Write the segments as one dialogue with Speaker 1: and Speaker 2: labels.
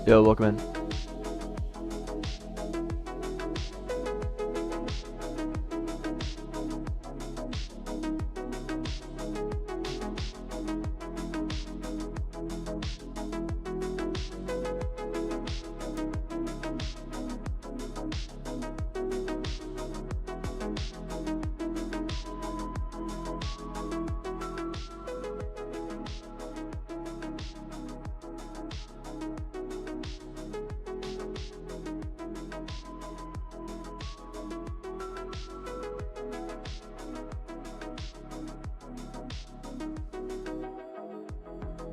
Speaker 1: Yo, welcome in.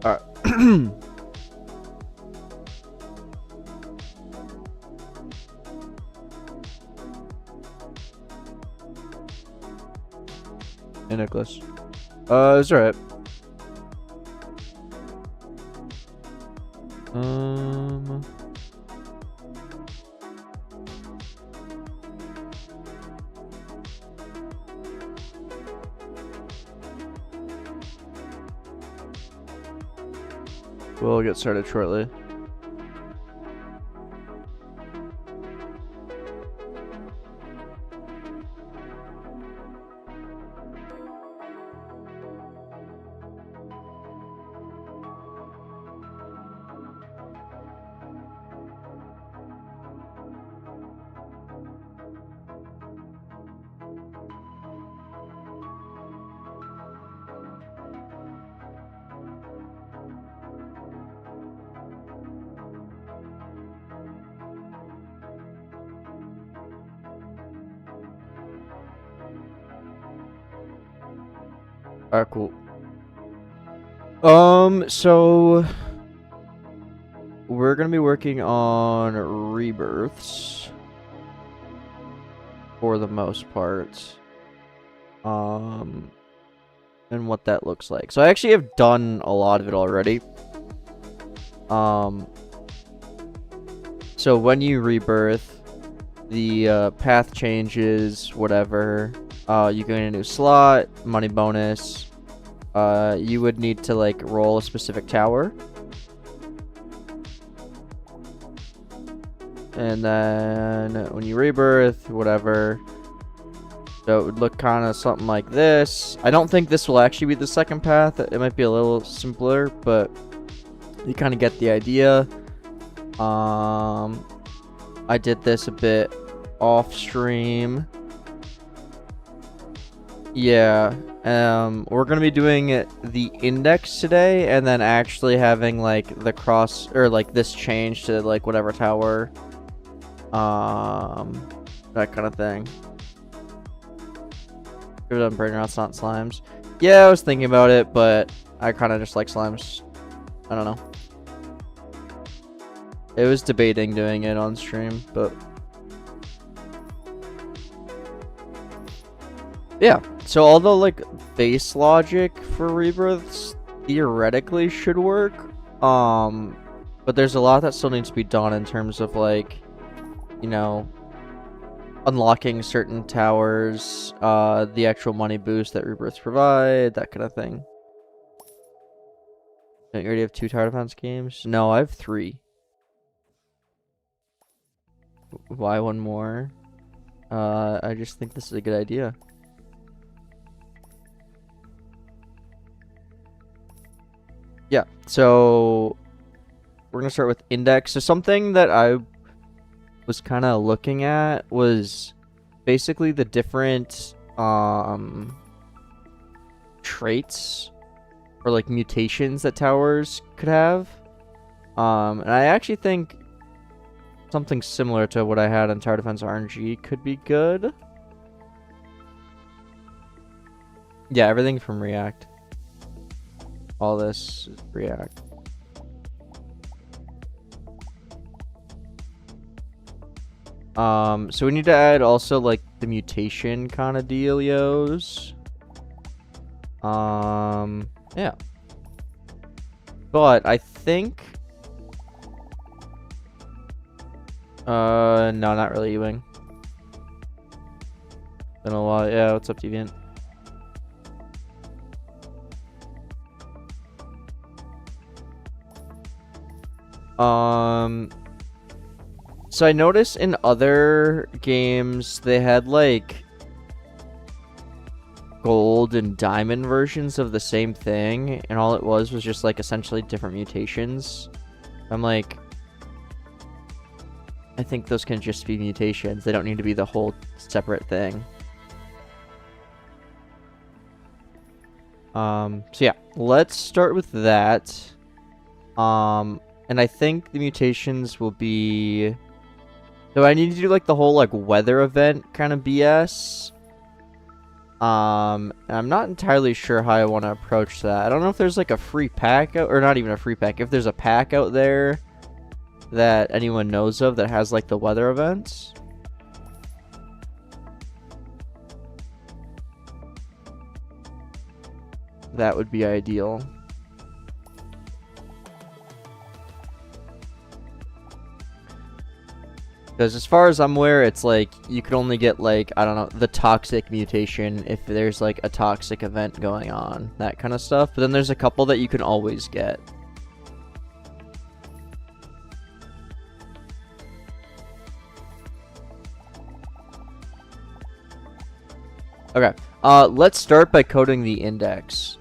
Speaker 1: Alright. Hey, Nicholas. It's alright. We'll get started shortly. Alright, cool. So we're gonna be working on rebirths for the most part. And what that looks like. So I actually have done a lot of it already. So when you rebirth, the path changes, whatever. You gain a new slot, money bonus. You would need to like roll a specific tower. And then when you rebirth, whatever. So it would look kind of something like this. I don't think this will actually be the second path. It might be a little simpler, but you kind of get the idea. I did this a bit off stream. Yeah. We're gonna be doing the index today, and then actually having like the cross or like this change to like whatever tower. That kind of thing. Give it on brain rots, not slimes. Yeah, I was thinking about it, but I kind of just like slimes. I don't know. It was debating doing it on stream, but yeah. So although like base logic for rebirths theoretically should work, but there's a lot that still needs to be done in terms of like, you know, unlocking certain towers, the actual money boost that rebirths provide, that kind of thing. Don't you already have 2 tower defense games? No, I have 3. Why 1 more? I just think this is a good idea. Yeah, so we're gonna start with index. So something that I was kind of looking at was basically the different traits or like mutations that towers could have. And I actually think something similar to what I had on Tower Defense RNG could be good. Yeah, everything from React. All this is React. So we need to add also like the mutation kind of dealios. Yeah. But I think no, not really, Ewing. Been a lot. Yeah, what's up, Deviant? So I noticed in other games they had like gold and diamond versions of the same thing, and all it was just like essentially different mutations. I'm like, I think those can just be mutations. They don't need to be the whole separate thing. So yeah, let's start with that. And I think the mutations will be... So I need to do like the whole like weather event kind of BS. And I'm not entirely sure how I want to approach that. I don't know if there's like a free pack out, or not even a free pack. If there's a pack out there that anyone knows of that has like the weather events. That would be ideal. Because as far as I'm aware, it's like you could only get like, I don't know, the toxic mutation if there's like a toxic event going on, that kind of stuff. But then there's a couple that you can always get. Okay, let's start by coding the index.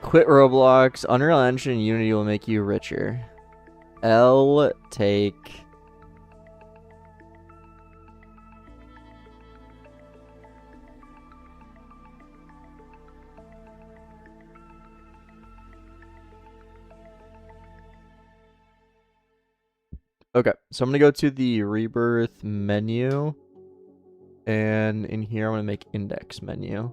Speaker 1: Quit Roblox. Unreal Engine and Unity will make you richer. L take. Okay, so I'm gonna go to the Rebirth menu, and in here I'm gonna make index menu.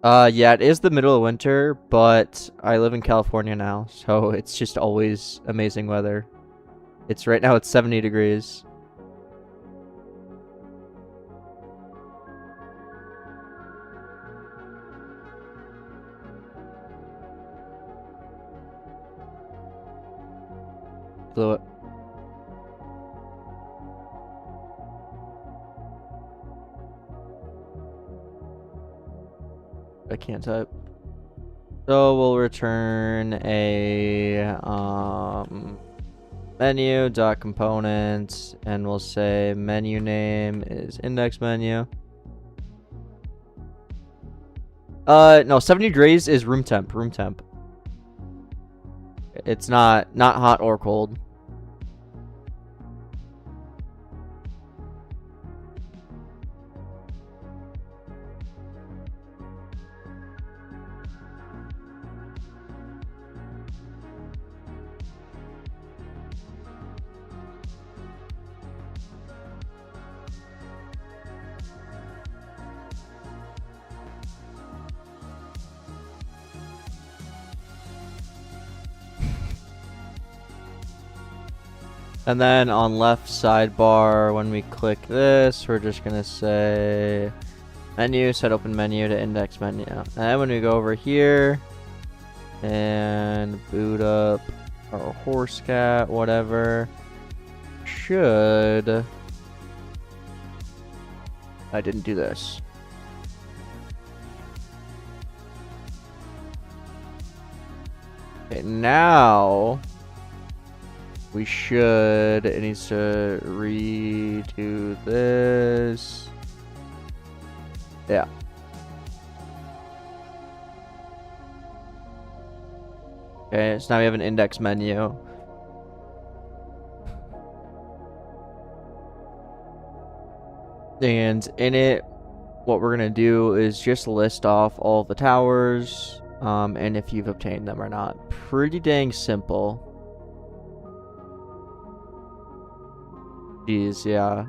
Speaker 1: Yeah, it is the middle of winter, but I live in California now, so it's just always amazing weather. It's right now it's 70 degrees. Blew it. I can't type. So we'll return a menu dot component, and we'll say menu name is index menu. No, 70 degrees is room temp. Room temp. It's not hot or cold. And then on left sidebar, when we click this, we're just gonna say menu, set open menu to index menu. And then when we go over here and boot up our horse cat, whatever, should... I didn't do this. Okay, now we should... It needs to redo this. Yeah. Okay, so now we have an index menu. And in it, what we're going to do is just list off all the towers, and if you've obtained them or not. Pretty dang simple. Jeez, yeah.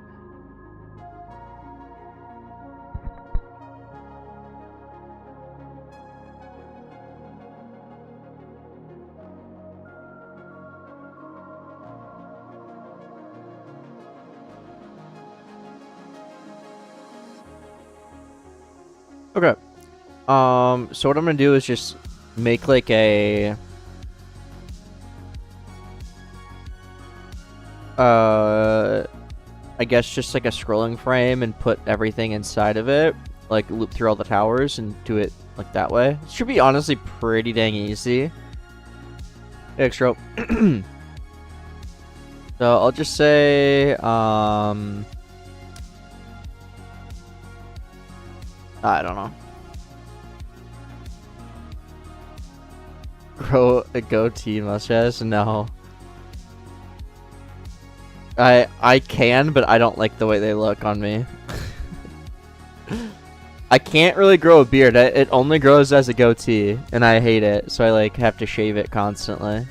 Speaker 1: Okay. So what I'm gonna do is just make like a I guess just like a scrolling frame and put everything inside of it, like loop through all the towers and do it like that way. It should be honestly pretty dang easy. Extra. So I'll just say I don't know. Grow a goatee mustache? No. I can, but I don't like the way they look on me. I can't really grow a beard. It only grows as a goatee, and I hate it, so I like have to shave it constantly.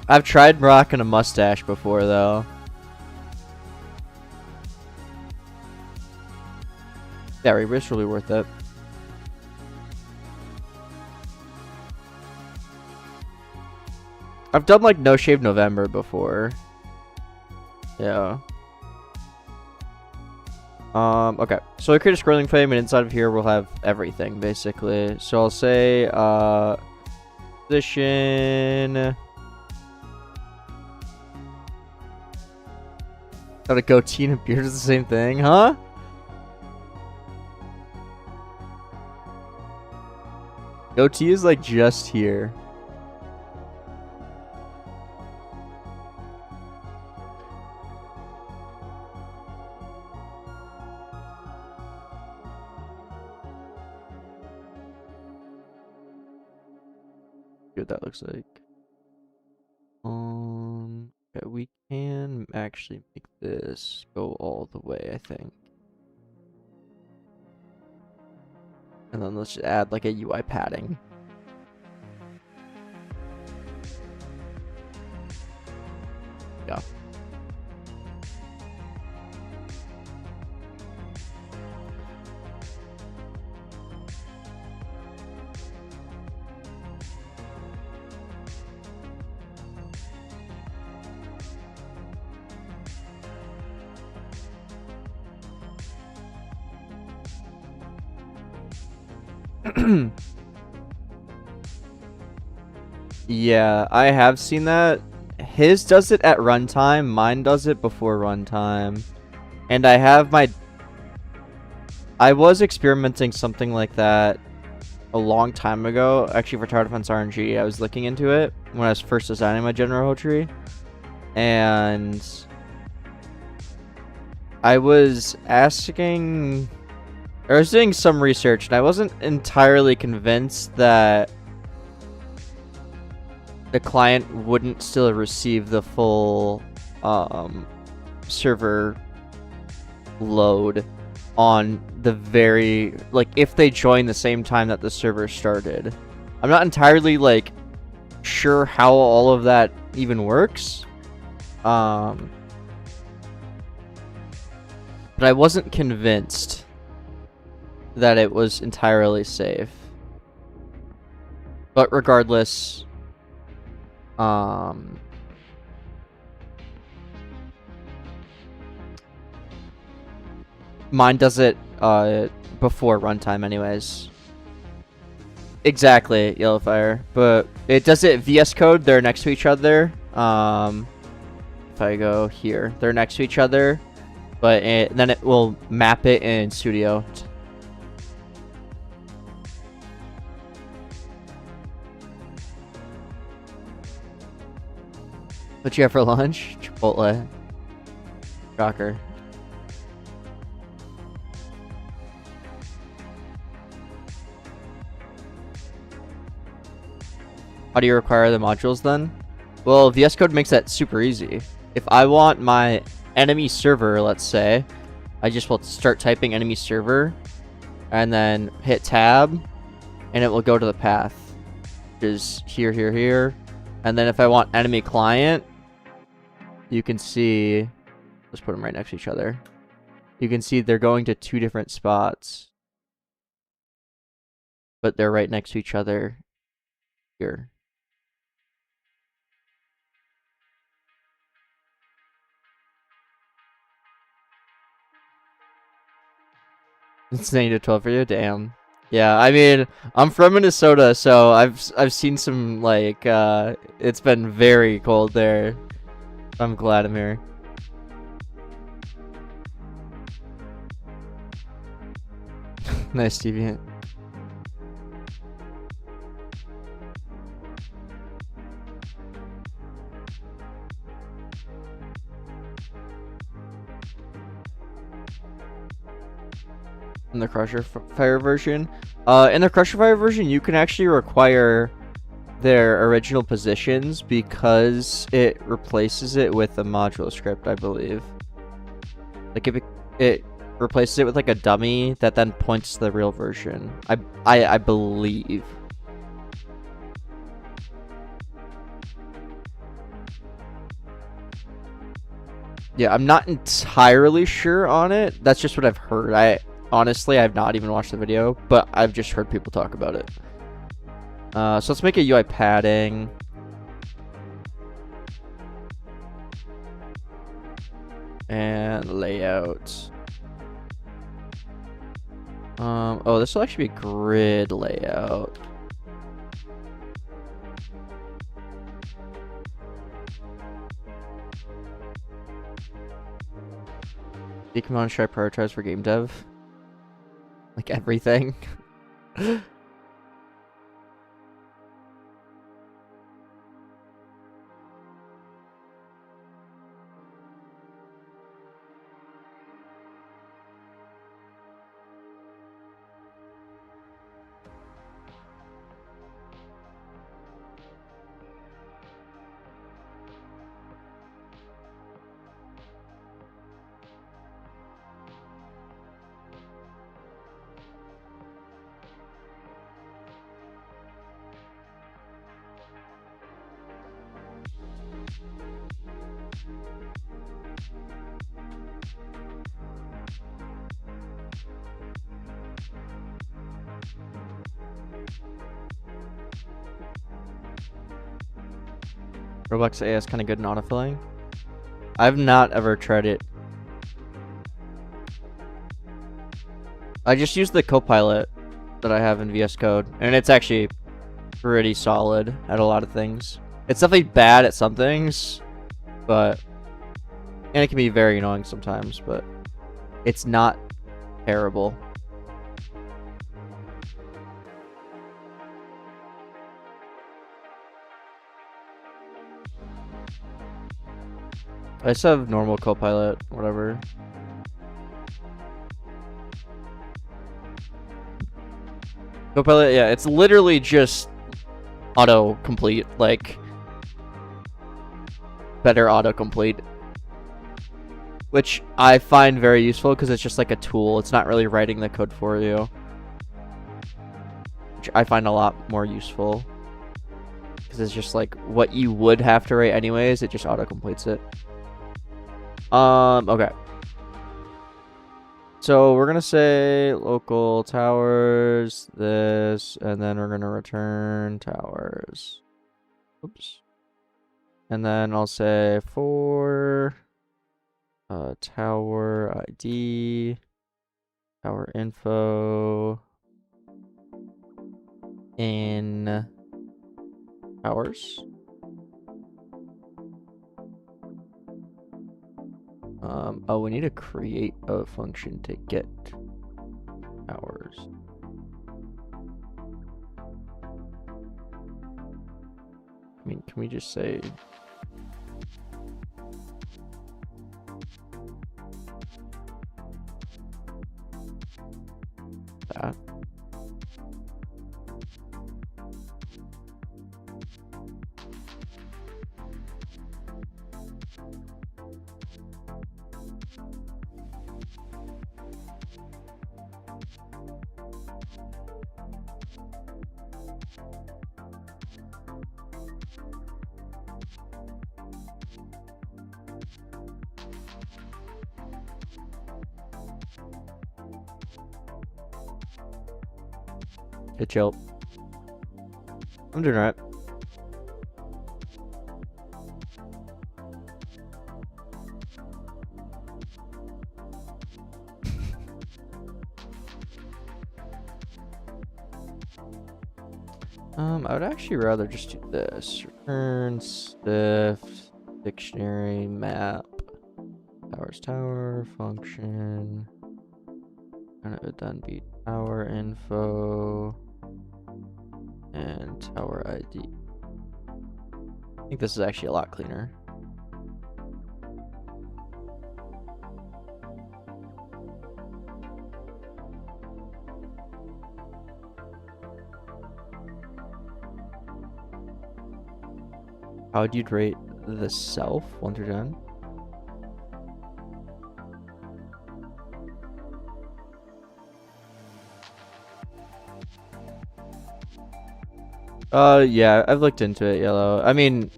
Speaker 1: I've tried rocking a mustache before, though. Yeah, Rebirth's really worth it. I've done like No Shave November before. Yeah. Okay. So I create a scrolling frame, and inside of here we'll have everything basically. So I'll say position. Got a goatee and a beard is the same thing, huh? Goatee is like just here. See what that looks like. Okay, we can actually make this go all the way, I think. And then let's just add like a UI padding. Yeah. Yeah, I have seen that. His does it at runtime, mine does it before runtime. And I have my... I was experimenting something like that a long time ago. Actually, for Tower Defense RNG, I was looking into it when I was first designing my general tree. And I was asking... I was doing some research, and I wasn't entirely convinced that the client wouldn't still receive the full server load on the very, like, if they join the same time that the server started. I'm not entirely, like, sure how all of that even works. But I wasn't convinced that it was entirely safe. But regardless, mine does it before runtime anyways. Exactly, Yellowfire. But it does it VS Code, they're next to each other. If I go here, they're next to each other. But then it will map it in Studio. What you have for lunch? Chipotle. Shocker. How do you require the modules then? Well, VS Code makes that super easy. If I want my enemy server, let's say, I just will start typing enemy server and then hit tab and it will go to the path, which is here, here, here. And then if I want enemy client, you can see, let's put them right next to each other. You can see they're going to 2 different spots, but they're right next to each other here. It's 9 to 12 for you? Damn. Yeah, I mean, I'm from Minnesota, so I've seen some, like, it's been very cold there. I'm glad I'm here. Nice, deviant. In the Crusher Fire version, in the Crusher Fire version, you can actually require their original positions because it replaces it with a modular script, I believe. Like it replaces it with like a dummy that then points to the real version. I believe. Yeah, I'm not entirely sure on it. That's just what I've heard. Honestly, I've not even watched the video, but I've just heard people talk about it. So let's make a UI padding. And layout. Oh, this will actually be grid layout. Decommission should I prioritize for game dev? Like everything. Roblox AI is kind of good in autofilling. I've not ever tried it. I just use the Copilot that I have in VS Code, and it's actually pretty solid at a lot of things. It's definitely bad at some things, and it can be very annoying sometimes, but it's not terrible. I just have normal Copilot, whatever. Copilot, yeah, it's literally just autocomplete, like better autocomplete, which I find very useful because it's just like a tool. It's not really writing the code for you, which I find a lot more useful because it's just like what you would have to write anyways. It just autocompletes it. Okay. So we're gonna say local towers, this, and then we're gonna return towers. Oops. And then I'll say for tower ID, tower info, in towers. Oh, we need to create a function to get towers. I mean, can we just say that? Hey, chill. I'm doing alright. I would actually rather just do this. Return, stiff, dictionary, map, towers, tower, function. And it would then be tower info and tower ID. I think this is actually a lot cleaner. How would you rate the self 1 through 10? Yeah, I've looked into it, Yellow. I mean,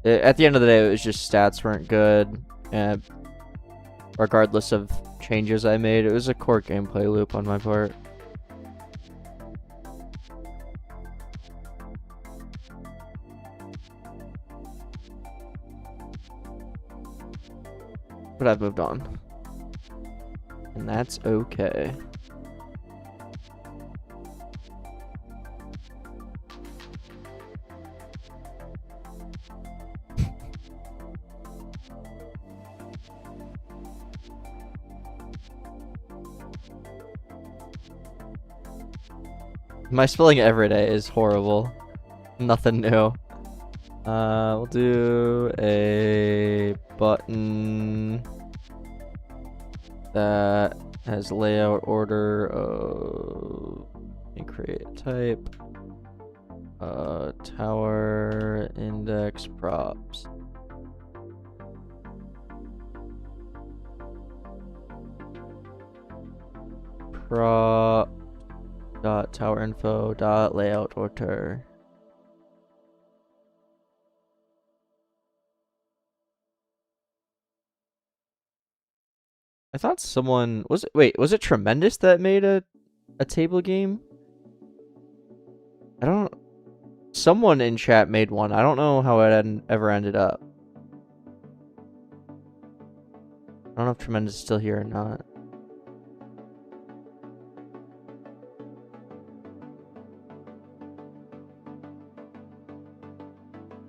Speaker 1: at the end of the day, it was just stats weren't good, and regardless of changes I made, it was a core gameplay loop on my part. But I've moved on. And that's okay. My spelling every day is horrible. Nothing new. We'll do a button that has layout order of and create type. Tower index props. Prop dot tower info dot layout order. I thought someone was it. Wait, was it Tremendous that made a table game? I don't. Someone in chat made one. I don't know how it ever ended up. I don't know if Tremendous is still here or not.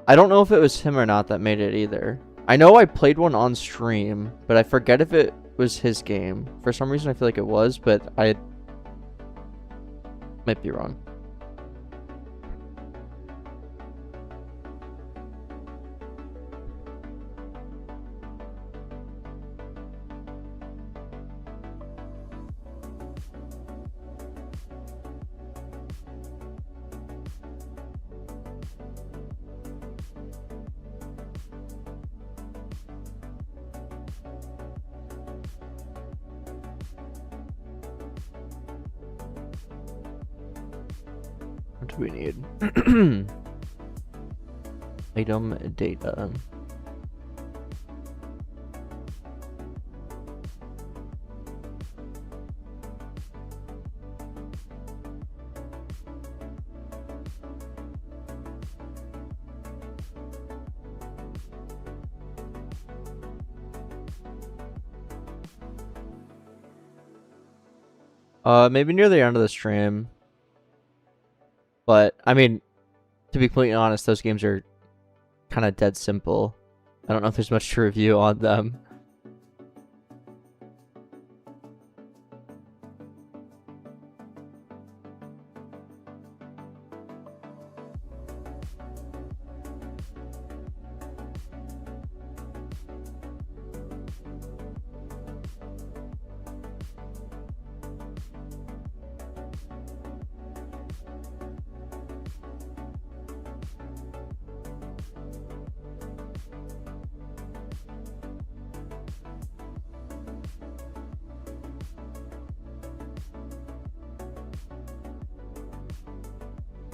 Speaker 1: I don't know if it was him or not that made it either. I know I played one on stream, but I forget if it was his game. For some reason I feel like it was, but I might be wrong. What do we need? Item data. Maybe near the end of the stream. But, I mean, to be completely honest, those games are kind of dead simple. I don't know if there's much to review on them.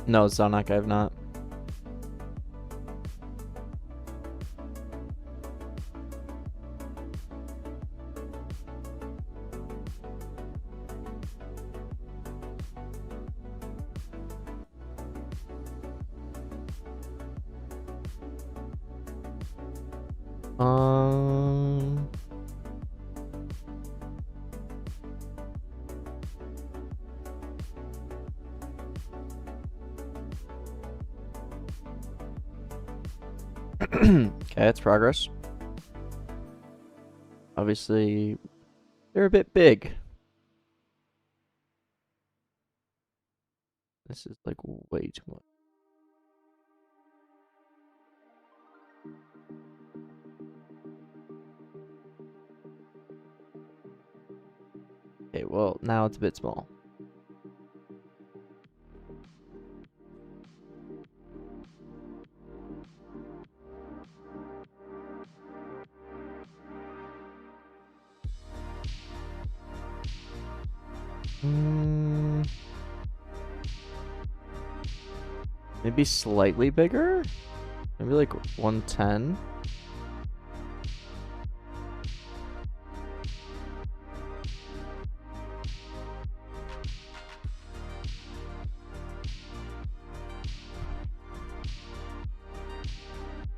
Speaker 1: No, Zonak, I have not. Okay, that's progress. Obviously, they're a bit big. This is like way too much. Okay, well, now it's a bit small. Maybe slightly bigger? Maybe like 110?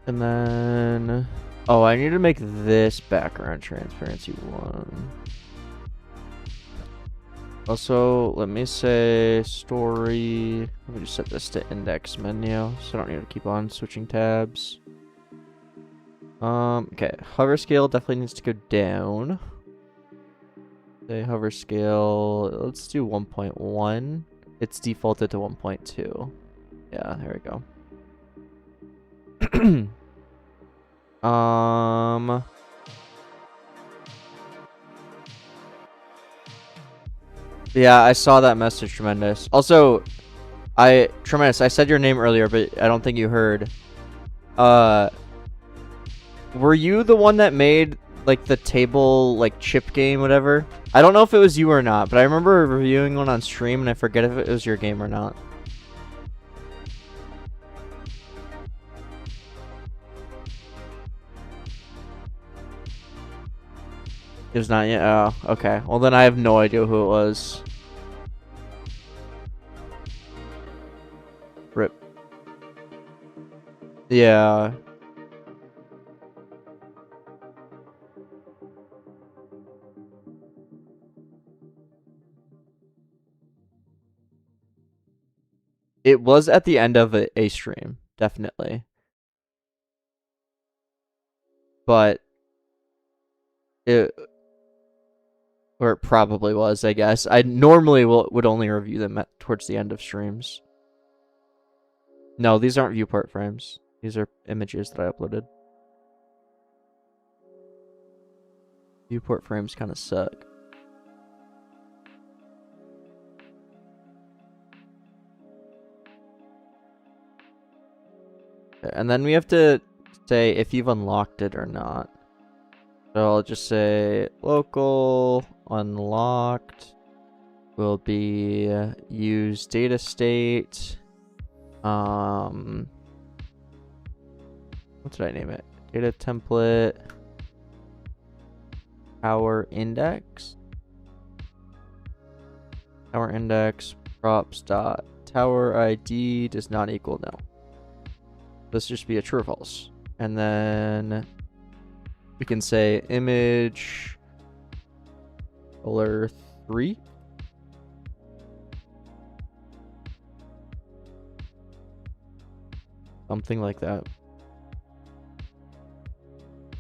Speaker 1: And then... Oh, I need to make this background transparency 1. Also, let me say story. Let me just set this to index menu, so I don't need to keep on switching tabs. Okay, hover scale definitely needs to go down. Say hover scale, let's do 1.1. It's defaulted to 1.2. Yeah, there we go. Yeah, I saw that message, Tremendous. Also, Tremendous, I said your name earlier, but I don't think you heard. Were you the one that made, like, the table, like, chip game, whatever? I don't know if it was you or not, but I remember reviewing one on stream, and I forget if it was your game or not. It was not yet? Oh, okay. Well, then I have no idea who it was. RIP. Yeah. It was at the end of a stream, definitely. But or it probably was, I guess. I normally would only review them towards the end of streams. No, these aren't viewport frames. These are images that I uploaded. Viewport frames kind of suck. And then we have to say if you've unlocked it or not. So I'll just say local unlocked will be use data state. What did I name it? Data template. Power index. Tower index props dot tower ID does not equal no. This just be a true or false. And then we can say image color 3. Something like that.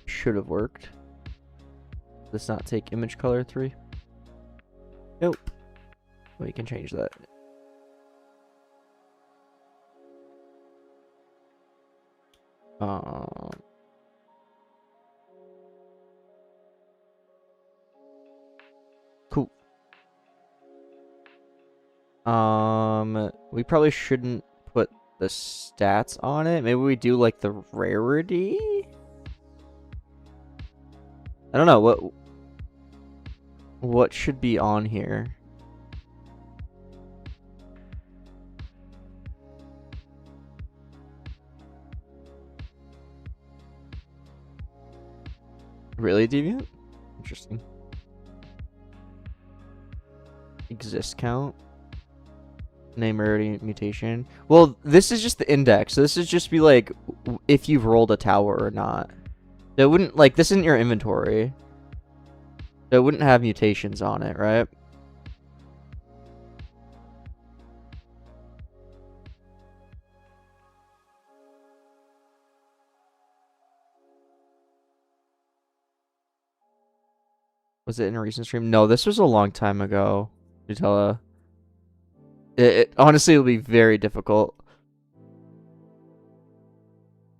Speaker 1: Should have worked. Does not take image color 3. Nope. We can change that. Cool. We probably shouldn't put the stats on it. Maybe we do like the rarity. I don't know what should be on here. Really, Deviant? Interesting. Exist count. Name, rarity, mutation. Well, this is just the index. So this is just be like if you've rolled a tower or not. It wouldn't, like, this isn't your inventory. So it wouldn't have mutations on it, right? Was it in a recent stream? No, this was a long time ago. Nutella. Honestly, it'll be very difficult.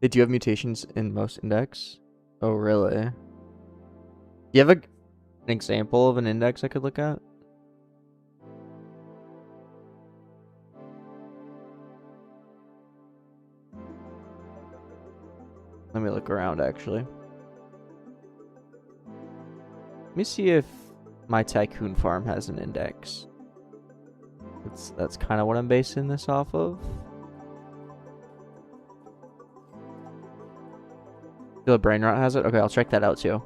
Speaker 1: They do have mutations in most index. Oh, really? Do you have an example of an index I could look at? Let me look around, actually. Let me see if my tycoon farm has an index. That's kind of what I'm basing this off of. The brain rot has it? Okay, I'll check that out too.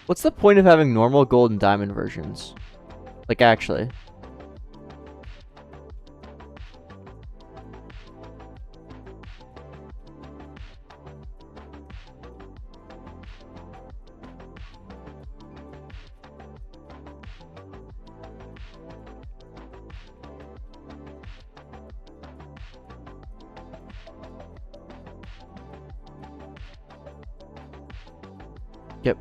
Speaker 1: What's the point of having normal, gold, and diamond versions? Like, actually. Yep.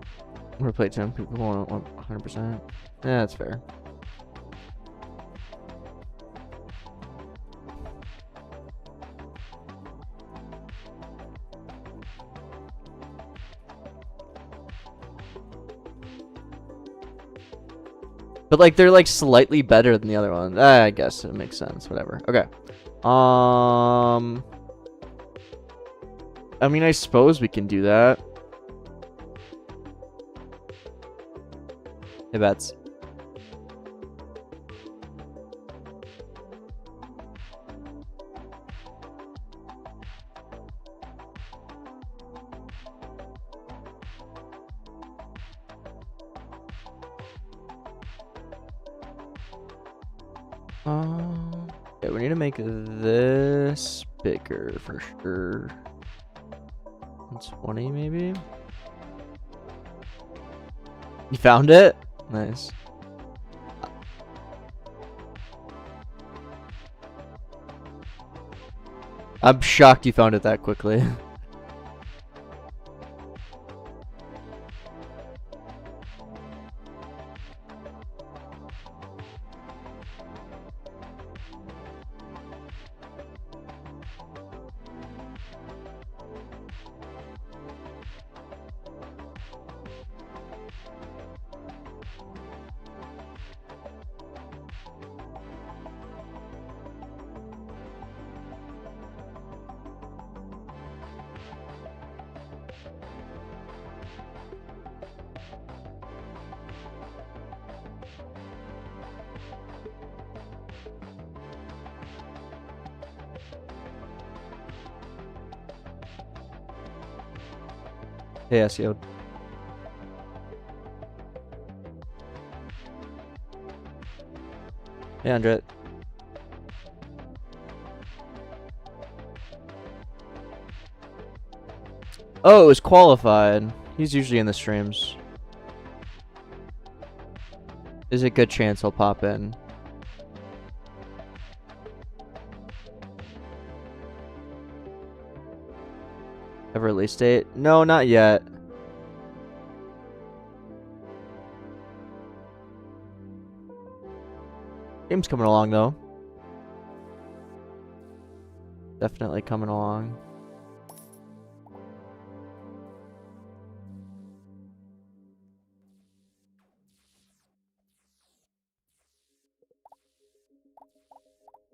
Speaker 1: We're play 10 people want 100%. Yeah, that's fair. But like they're like slightly better than the other one. I guess it makes sense. Whatever. Okay. I mean, I suppose we can do that. Hey, bets. Okay, we need to make this bigger for sure. 120 maybe? You found it? Nice. I'm shocked you found it that quickly. Hey, SEO. Hey, Andre. Oh, it was qualified. He's usually in the streams. There's a good chance he'll pop in. Have a release date? No, not yet. Game's coming along though. Definitely coming along.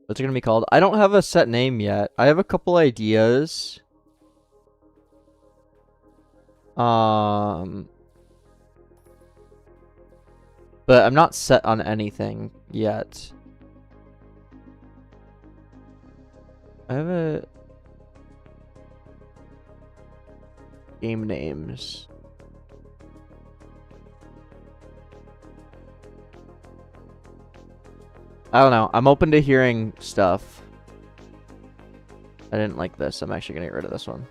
Speaker 1: What's it gonna be called? I don't have a set name yet. I have a couple ideas. But I'm not set on anything yet. I have a game names. I don't know. I'm open to hearing stuff. I didn't like this. I'm actually gonna get rid of this one.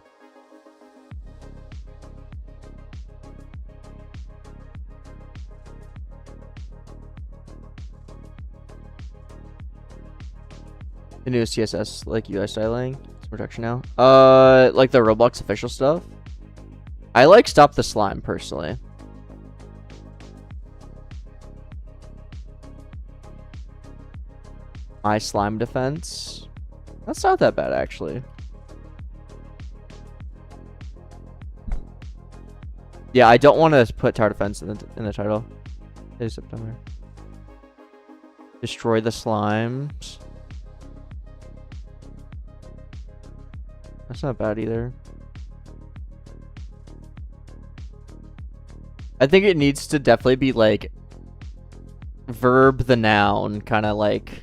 Speaker 1: The new CSS like UI styling. It's protection now. Like the Roblox official stuff. I like stop the slime personally. My slime defense. That's not that bad actually. Yeah, I don't want to put tower defense in the title. It is September. Destroy the slimes. That's not bad either. I think it needs to definitely be like verb the noun, kind of like.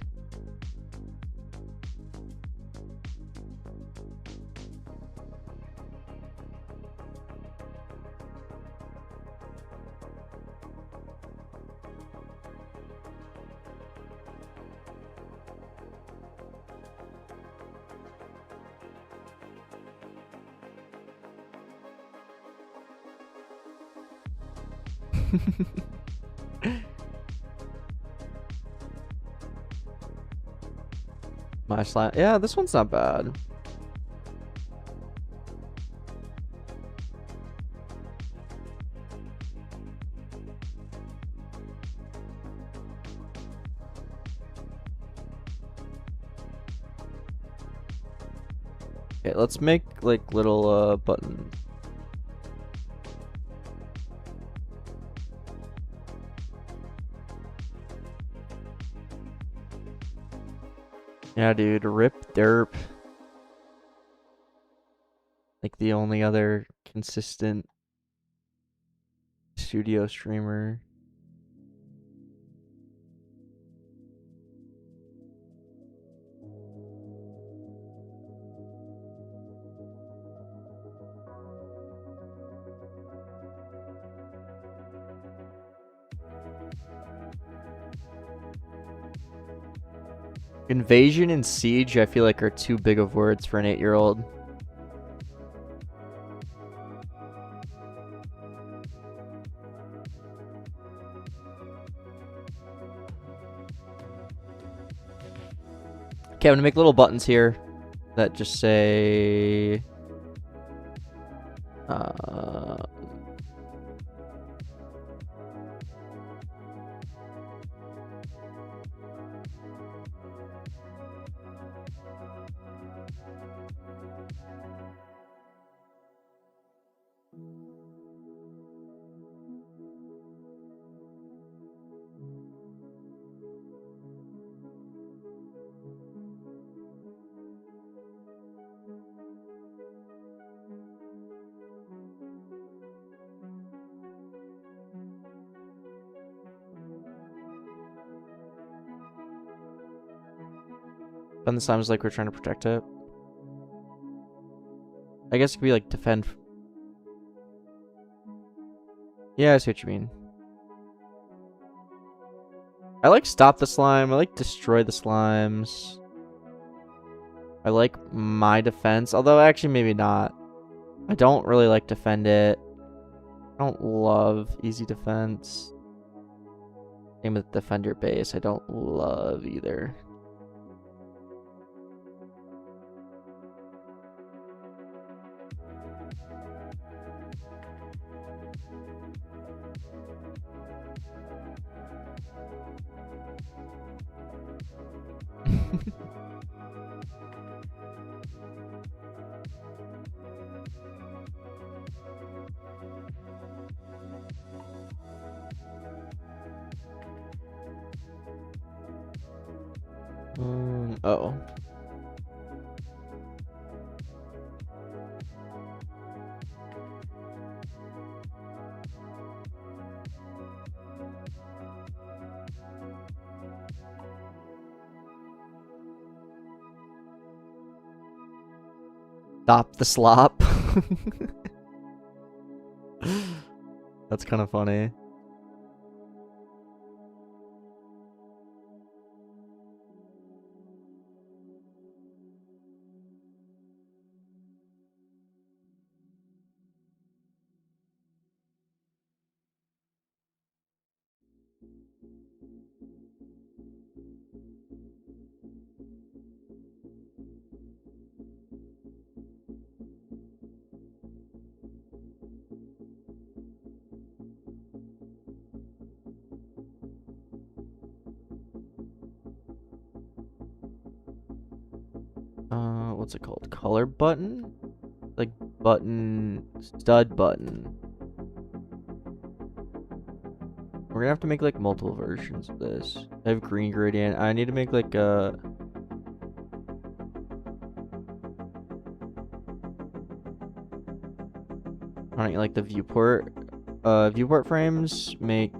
Speaker 1: My slime. Yeah, this one's not bad. Okay, let's make like little buttons. Yeah, dude, rip derp. Like the only other consistent studio streamer. Invasion and siege, I feel like, are too big of words for an 8-year-old. Okay, I'm gonna make little buttons here that just say and the sounds like we're trying to protect it. I guess it could be like defend. Yeah, I see what you mean. I like stop the slime. I like destroy the slimes. I like my defense, although actually maybe not. I don't really like defend it. I don't love easy defense. Same with defend your base. I don't love either. Uh-oh. Stop the slop. That's kind of funny. What's it called? Color button? Like button, stud button. We're gonna have to make like multiple versions of this. I have green gradient. I need to make like a I don't know, like the viewport. Viewport frames make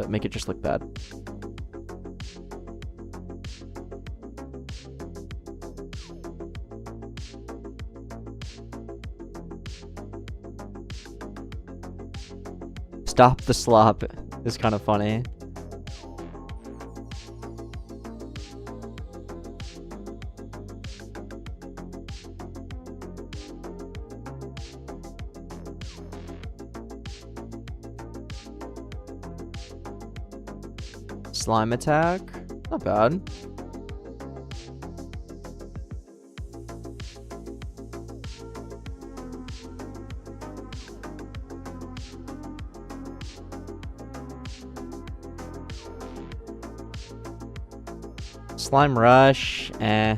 Speaker 1: make it just look bad. Stop the slop is kind of funny. Slime attack, not bad. Slime rush, eh.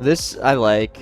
Speaker 1: This I like.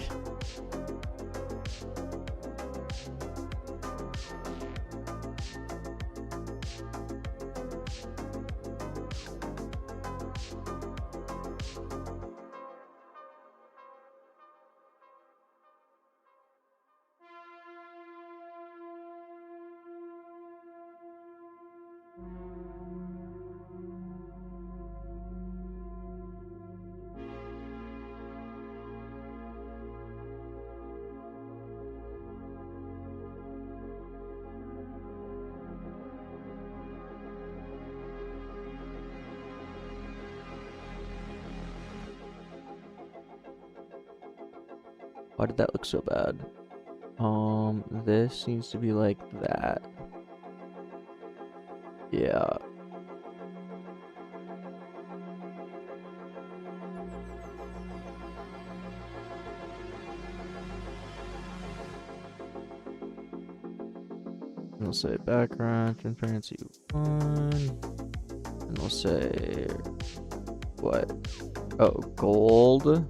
Speaker 1: Why did that look so bad? This needs to be like that. Yeah. And we'll say background transparency 1. And we'll say what? Oh, gold.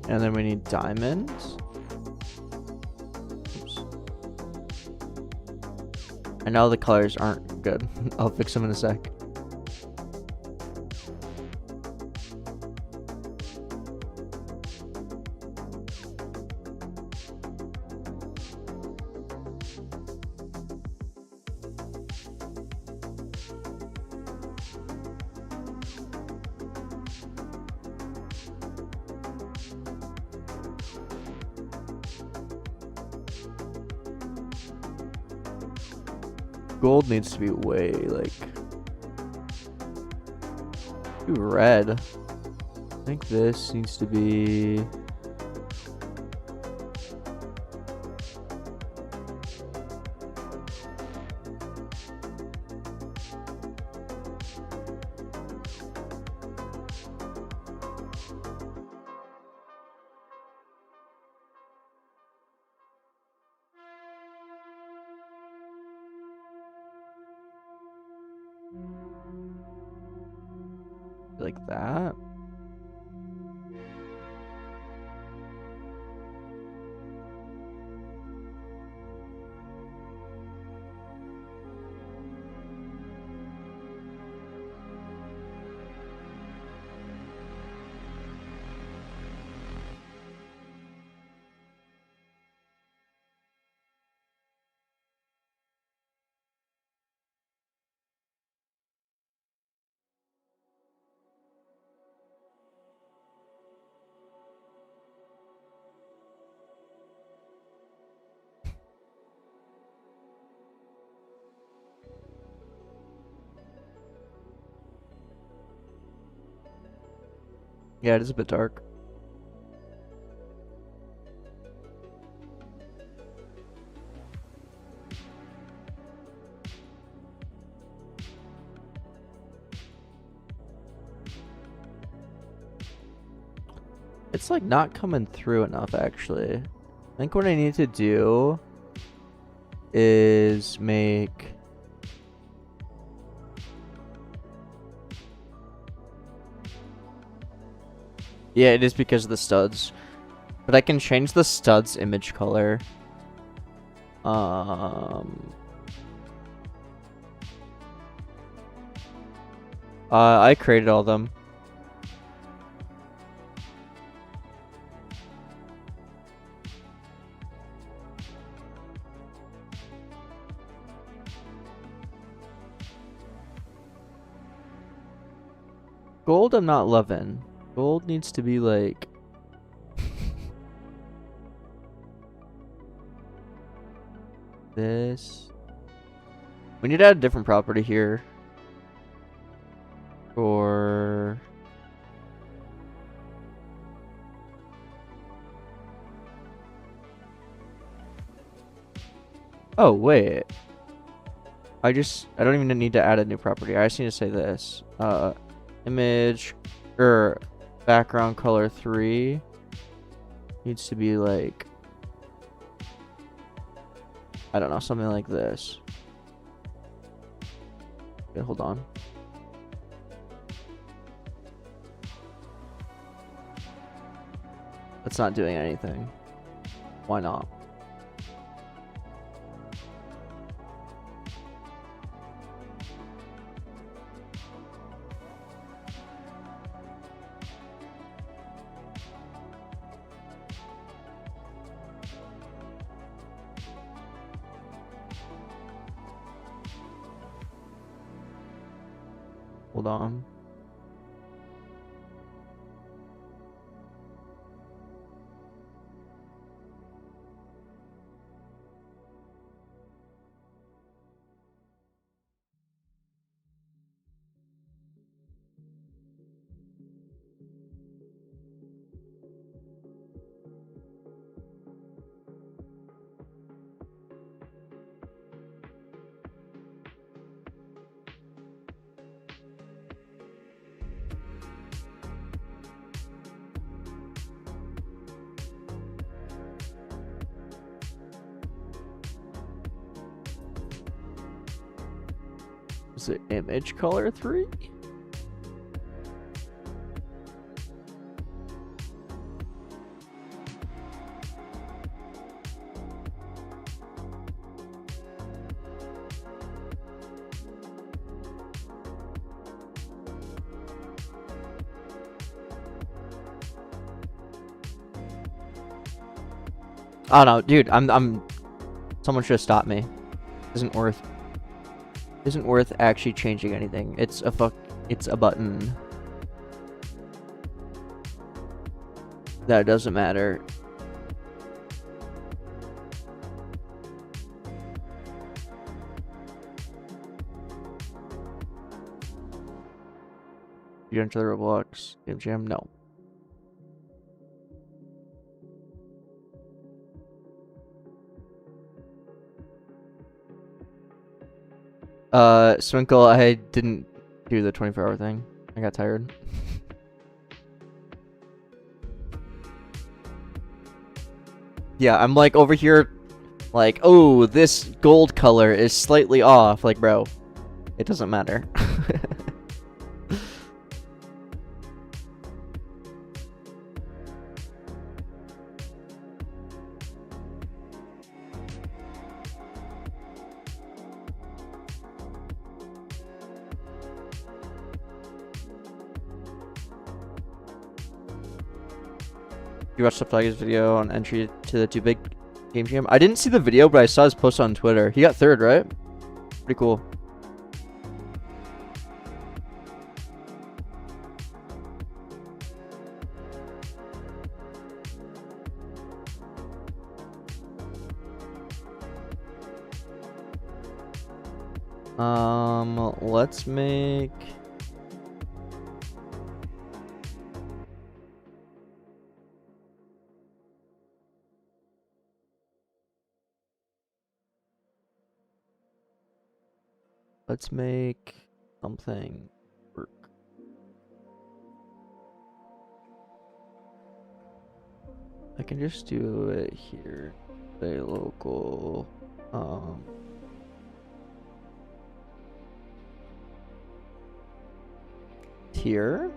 Speaker 1: And then we need diamonds. Oops. I know the colors aren't good. I'll fix them in a sec. Gold needs to be way like too red. I think this needs to be like that. Yeah, it is a bit dark. It's like not coming through enough, actually. I think what I need to do is make... Yeah, it is because of the studs. But I can change the studs image color. I created all of them. Gold I'm not loving. Gold needs to be like... this. We need to add a different property here. For... Oh, wait. I don't even need to add a new property. I just need to say this. Image or background color 3 needs to be like, I don't know, something like this. Okay, hold on. It's not doing anything. Why not? Hold on. Is it image color 3? Oh no, dude, someone should have stopped me. Isn't worth actually changing anything. It's a button. That doesn't matter. You enter the Roblox Game Jam? No. Swinkle, I didn't do the 24-hour thing. I got tired. Yeah, I'm like over here, like, oh, this gold color is slightly off. Like, bro, it doesn't matter. You watched StarterGui's video on entry to the Too Big Game Jam? I didn't see the video, but I saw his post on Twitter. He got 3rd, right? Pretty cool. Let's make... Let's make something work. I can just do it here. Say local tier.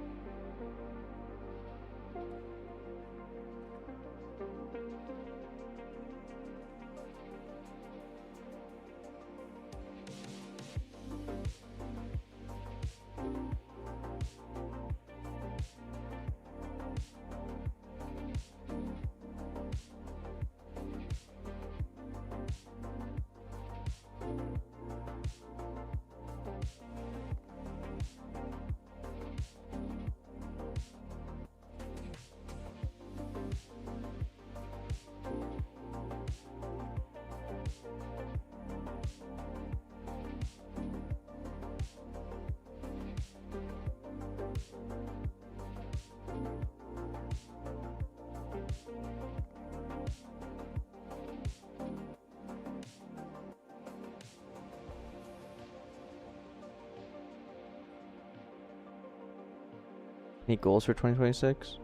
Speaker 1: Any goals for 2026?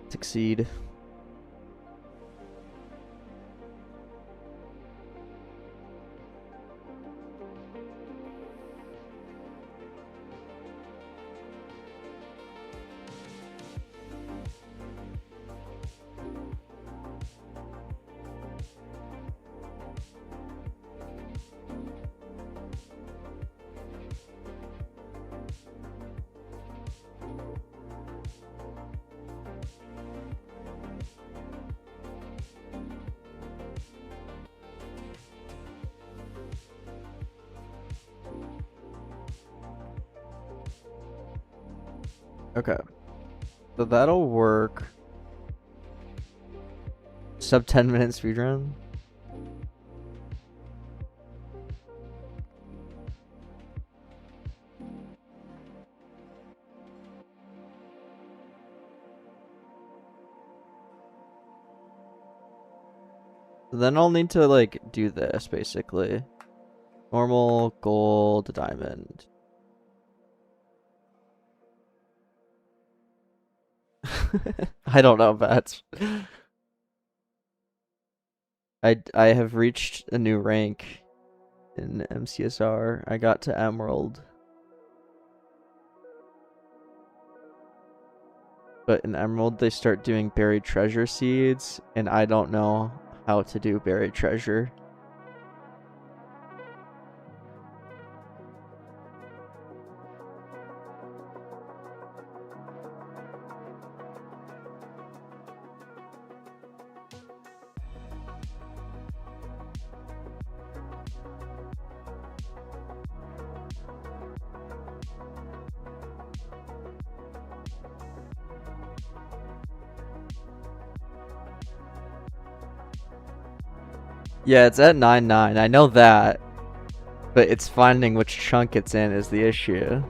Speaker 1: Succeed. Okay. So that'll work. Sub 10-minute speedrun. Then I'll need to like do this basically. Normal, gold, diamond. I don't know, Bats. I have reached a new rank in MCSR. I got to Emerald. But in Emerald they start doing buried treasure seeds, and I don't know how to do buried treasure. Yeah, it's at 9.9. I know that. But it's finding which chunk it's in is the issue.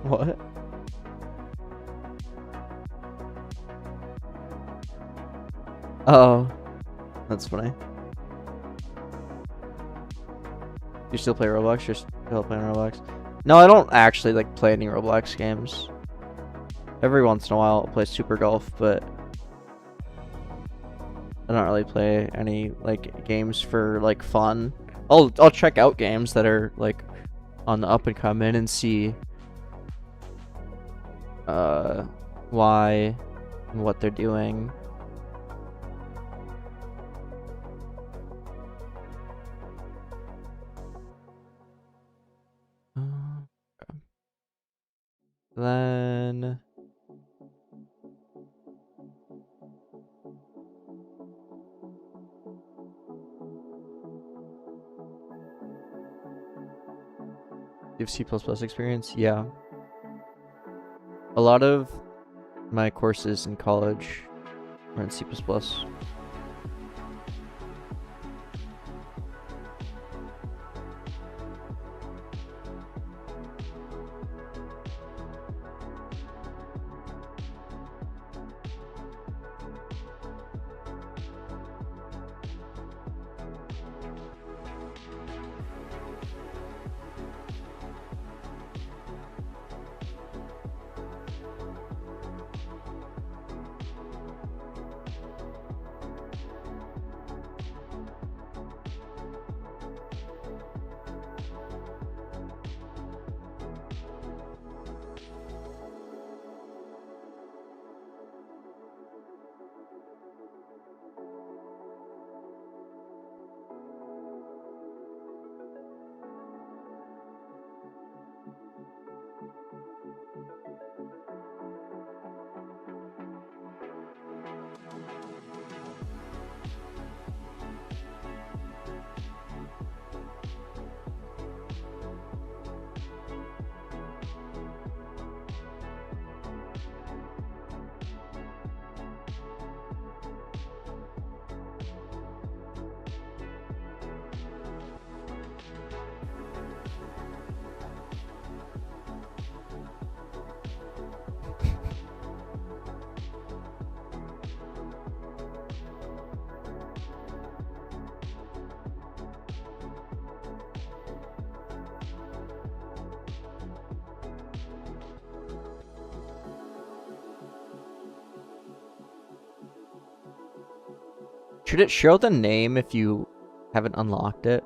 Speaker 1: What? Oh, that's funny. You still play Roblox? You're still playing Roblox? No, I don't actually like play any Roblox games. Every once in a while I'll play Super Golf, but I don't really play any like games for like fun. I'll check out games that are like on the up and coming and see why and what they're doing. Then you have C++ experience? Yeah. A lot of my courses in college are in C++. Should it show the name if you haven't unlocked it?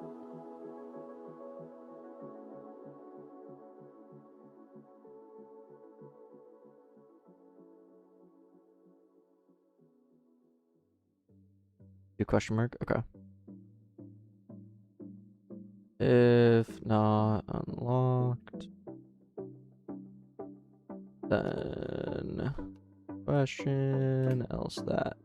Speaker 1: Do question mark? Okay. If not unlocked, then question else that.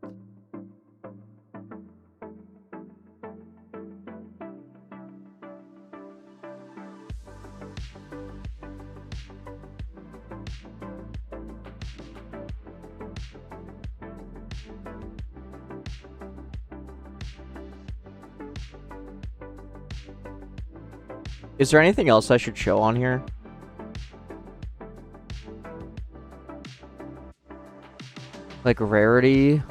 Speaker 1: Is there anything else I should show on here? Like rarity?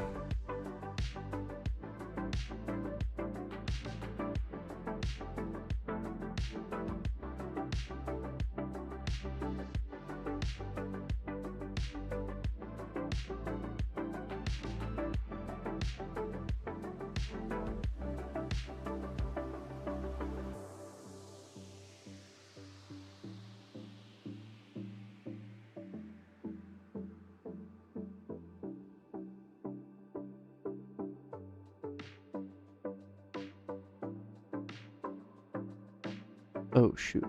Speaker 1: Oh, shoot.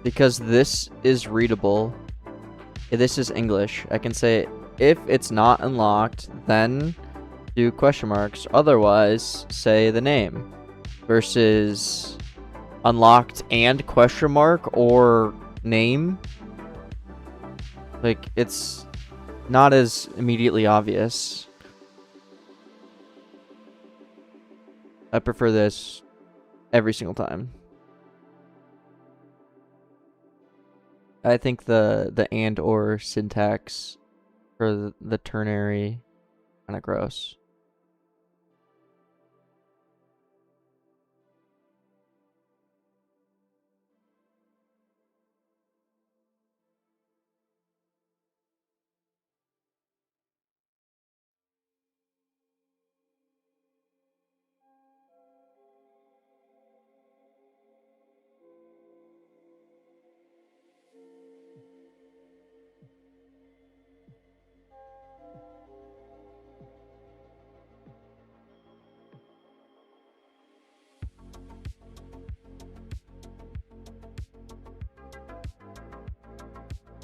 Speaker 1: Because this is readable. This is English. I can say if it's not unlocked, then do question marks. Otherwise, say the name. Versus unlocked and question mark or name. Like, it's not as immediately obvious. I prefer this every single time. I think the and or syntax for the ternary kind of gross.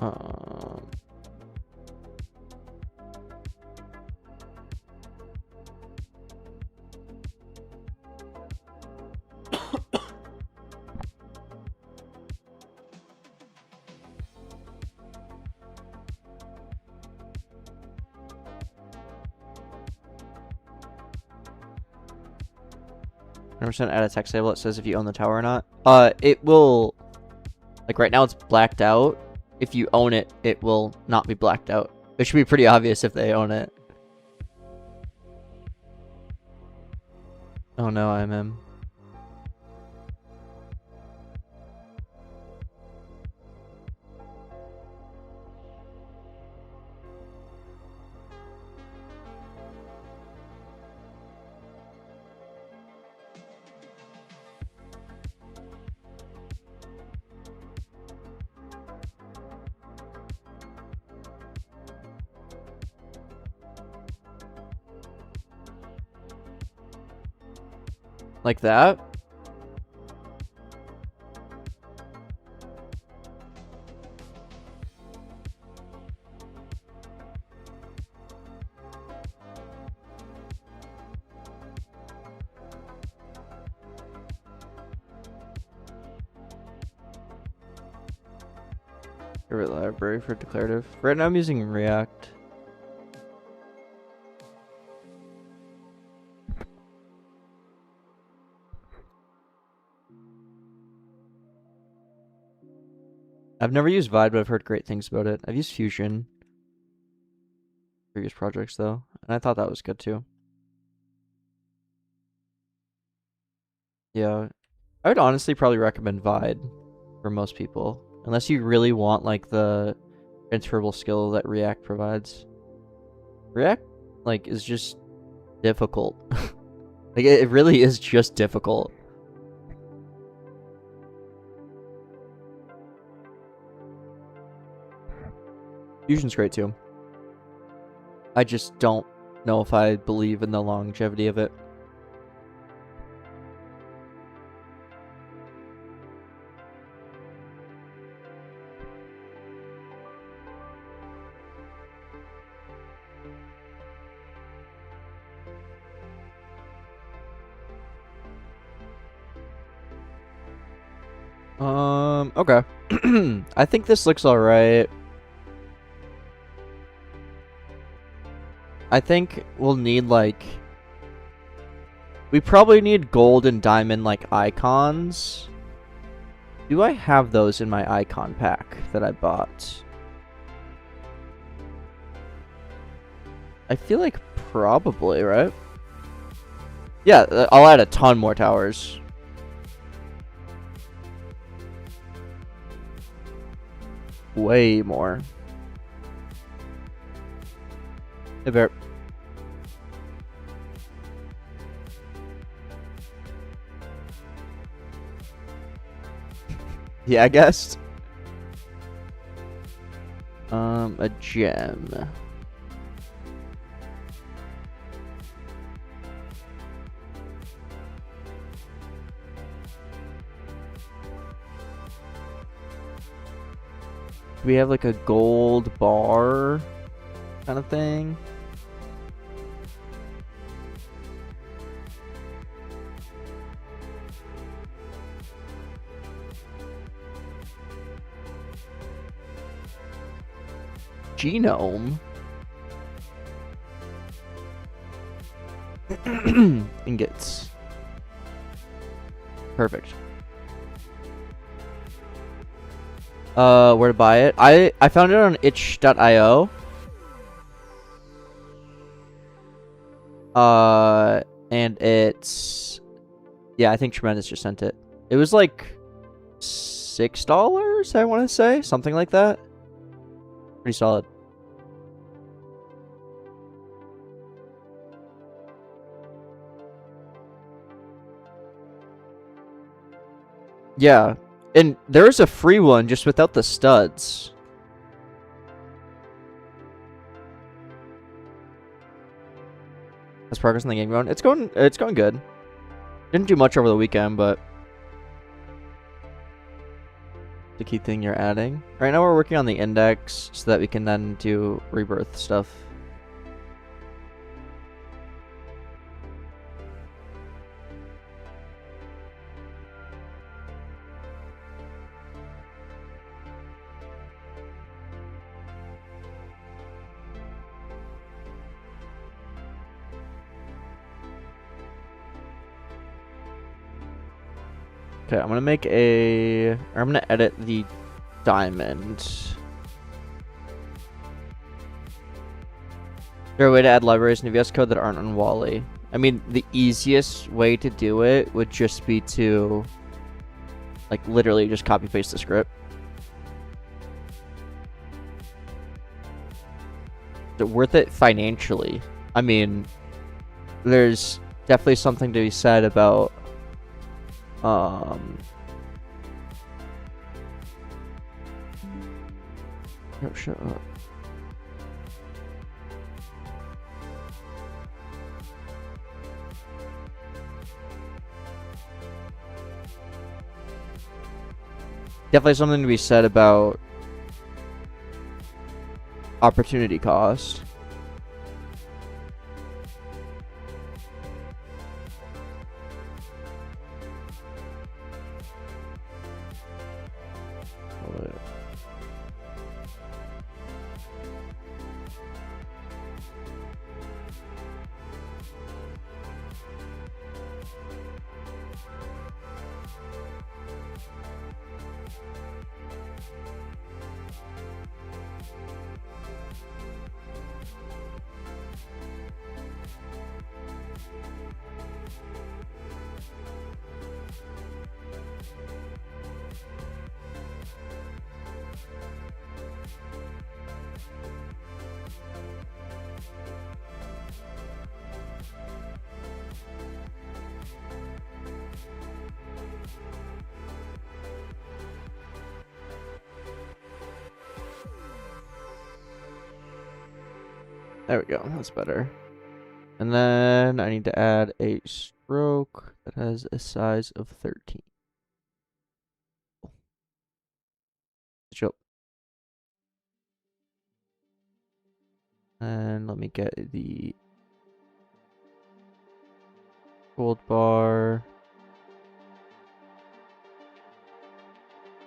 Speaker 1: Um, %, add a text label that says if you own the tower or not. It will, like right now it's blacked out. If you own it, it will not be blacked out. It should be pretty obvious if they own it. Oh no, I'm him. Like that? Favorite library for declarative. Right now I'm using React. I've never used Vide, but I've heard great things about it. I've used Fusion. Previous projects though, and I thought that was good too. Yeah, I would honestly probably recommend Vide for most people, unless you really want like the transferable skill that React provides. React like is just difficult. Like it really is just difficult. Fusion's great too. I just don't know if I believe in the longevity of it. Okay. I think this looks alright. I think we'll need, like... We probably need gold and diamond, like, icons. Do I have those in my icon pack that I bought? I feel like probably, right? Yeah, I'll add a ton more towers. Way more. Yeah, I guess. A gem. We have like a gold bar kind of thing. Genome. Ingots. Perfect. Where to buy it? I found it on itch.io. And it's... Yeah, I think Tremendous just sent it. It was like $6, I want to say. Something like that. Pretty solid. Yeah. And there's a free one just without the studs. Has progress in the game going? It's going good. Didn't do much over the weekend, but the key thing you're adding. Right now we're working on the index so that we can then do rebirth stuff. Okay, I'm gonna edit the diamond. Is there a way to add libraries in VS Code that aren't on Wally? I mean, the easiest way to do it would just be to, like, literally just copy paste the script. Is it worth it financially? I mean, there's definitely something to be said about oh, shut up. Definitely something to be said about opportunity cost. There we go, that's better. And then I need to add a stroke that has a size of 13. Sure. And let me get the gold bar.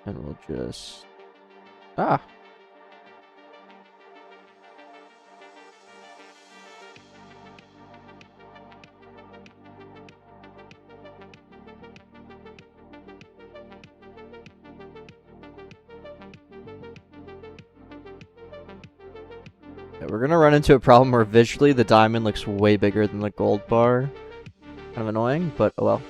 Speaker 1: And we'll just... Ah! Yeah, we're gonna run into a problem where visually the diamond looks way bigger than the gold bar. Kind of annoying, but oh well.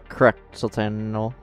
Speaker 1: Correct, Sultanal.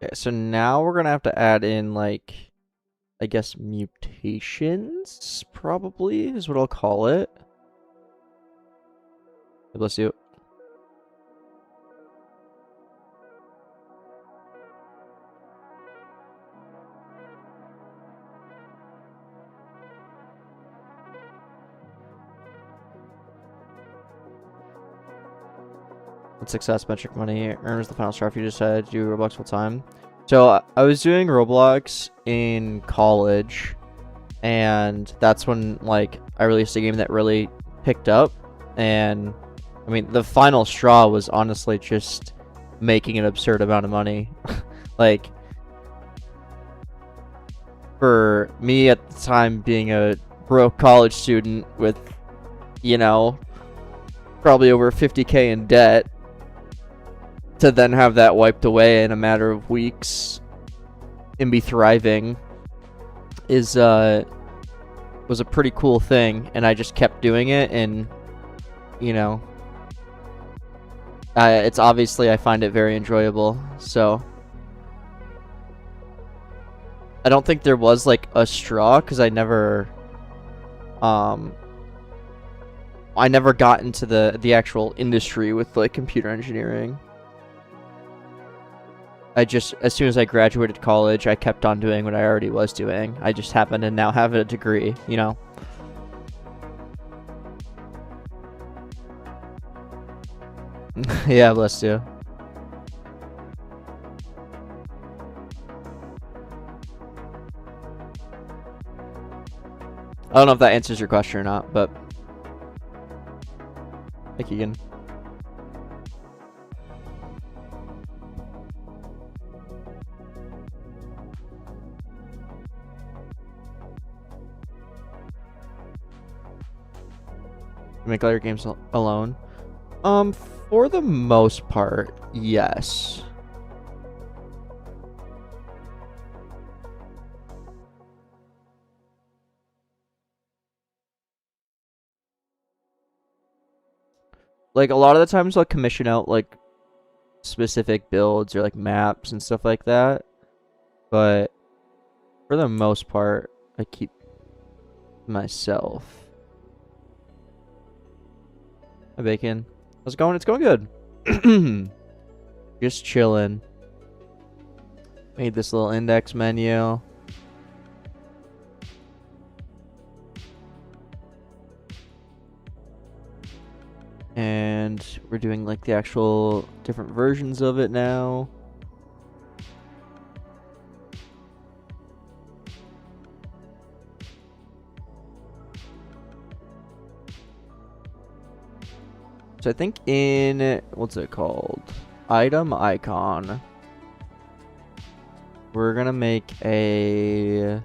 Speaker 1: Okay, so now we're gonna have to add in, like, I guess mutations, probably, is what I'll call it. Bless you. Success metric money earns the final star if you decide to do Roblox full time. So I was doing Roblox in college, and that's when like I released a game that really picked up. And I mean, the final straw was honestly just making an absurd amount of money. Like, for me at the time, being a broke college student with, you know, probably over 50K in debt, to then have that wiped away in a matter of weeks and be thriving was a pretty cool thing. And I just kept doing it, and you know, it's obviously I find it very enjoyable. So I don't think there was like a straw, because I never got into the actual industry with like computer engineering. I just, as soon as I graduated college, I kept on doing what I already was doing. I just happen to now have a degree, you know? Yeah, bless you. I don't know if that answers your question or not, but... Thank you again. Make all your games alone? For the most part, yes. Like, a lot of the times I'll commission out, like, specific builds or, like, maps and stuff like that. But, for the most part, I keep myself. Hi, Bacon. How's it going? It's going good. Just chilling. Made this little index menu. And we're doing like the actual different versions of it now. So I think in, what's it called? Item icon. We're gonna make a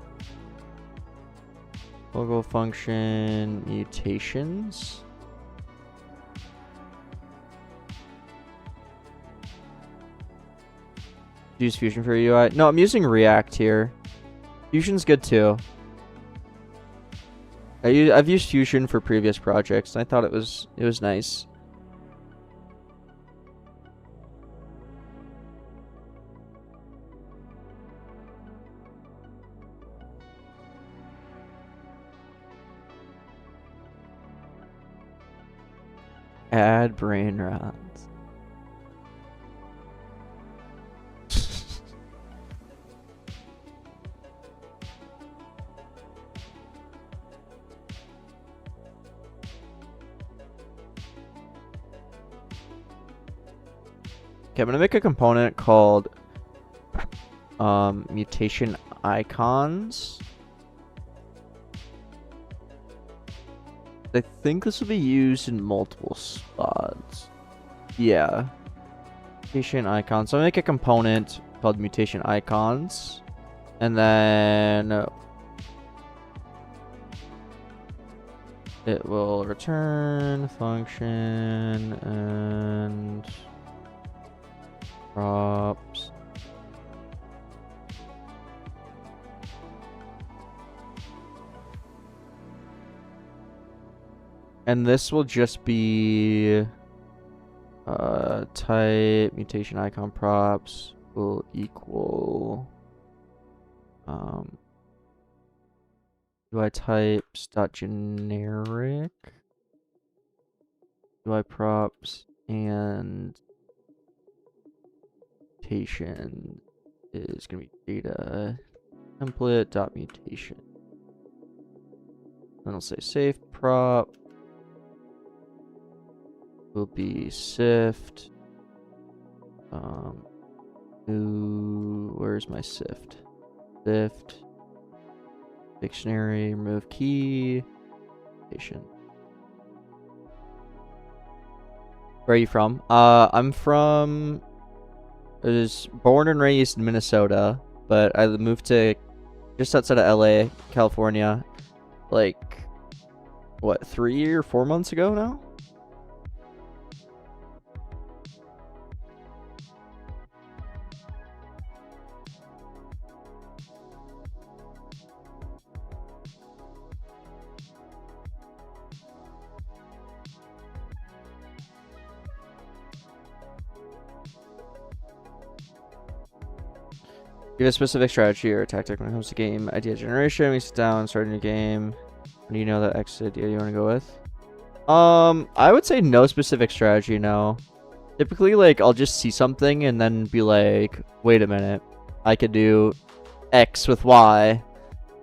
Speaker 1: logo function mutations. Use Fusion for UI. No, I'm using React here. Fusion's good too. I've used Fusion for previous projects, and I thought it was nice. Add brain rots. Okay, I'm gonna make a component called mutation icons. I think this will be used in multiple spots. Yeah. Mutation icons. So I'll make a component called mutation icons. And then it will return function and props. And this will just be type mutation icon props will equal UI types dot generic UI props and mutation is gonna be data template dot mutation. Then I'll say safe prop will be sift. Where's my sift? Sift dictionary, remove key, mutation. Where are you from? I'm from. I was born and raised in Minnesota, but I moved to just outside of LA, California, like what, 3 or 4 months ago now? Give a specific strategy or tactic when it comes to game idea generation. We sit down, start a new game. When you know that X idea you want to go with? I would say no specific strategy, no. Typically, like, I'll just see something and then be like, wait a minute, I could do X with Y,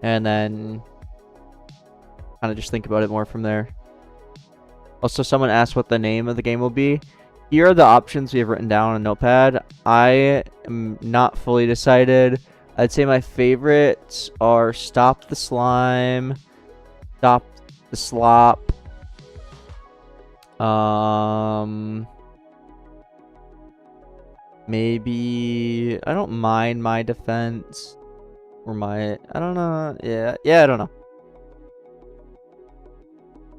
Speaker 1: and then kind of just think about it more from there. Also, someone asked what the name of the game will be. Here are the options we have written down on Notepad. I am not fully decided. I'd say my favorites are Stop the Slime, Stop the Slop, maybe I don't mind My Defense or my, I don't know. Yeah, I don't know.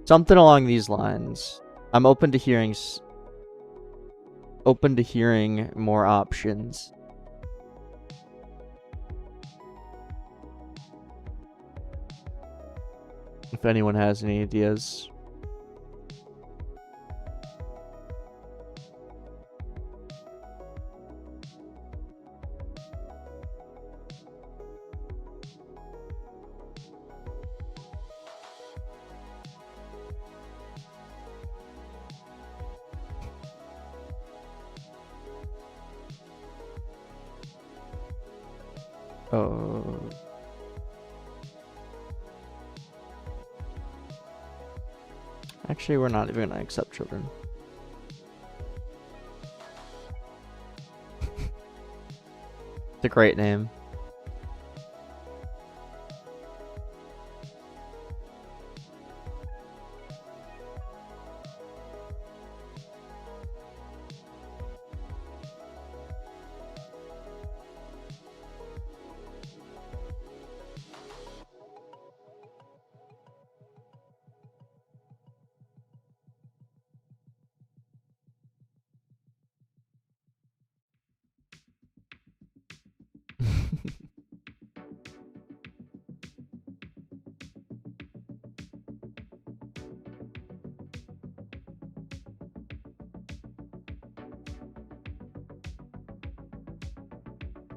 Speaker 1: Something along these lines. I'm open to hearing more options. If anyone has any ideas. Oh. Actually, we're not even gonna accept children. It's a great name.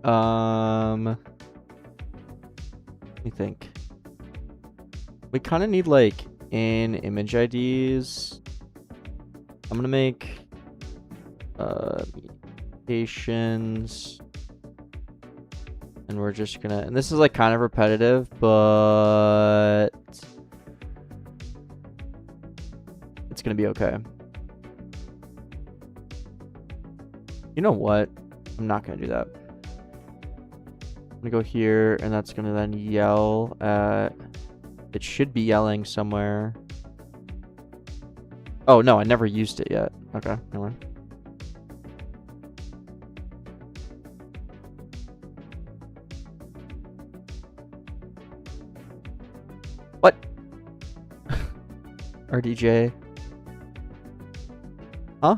Speaker 1: Let me think. We kind of need like in image IDs. I'm gonna make mutations, and we're just gonna, and this is like kind of repetitive, but it's gonna be okay. You know what? I'm not gonna do that. I'm gonna go here, and that's gonna then yell at, it should be yelling somewhere. Oh no, I never used it yet. Okay, never mind. What? RDJ. Huh?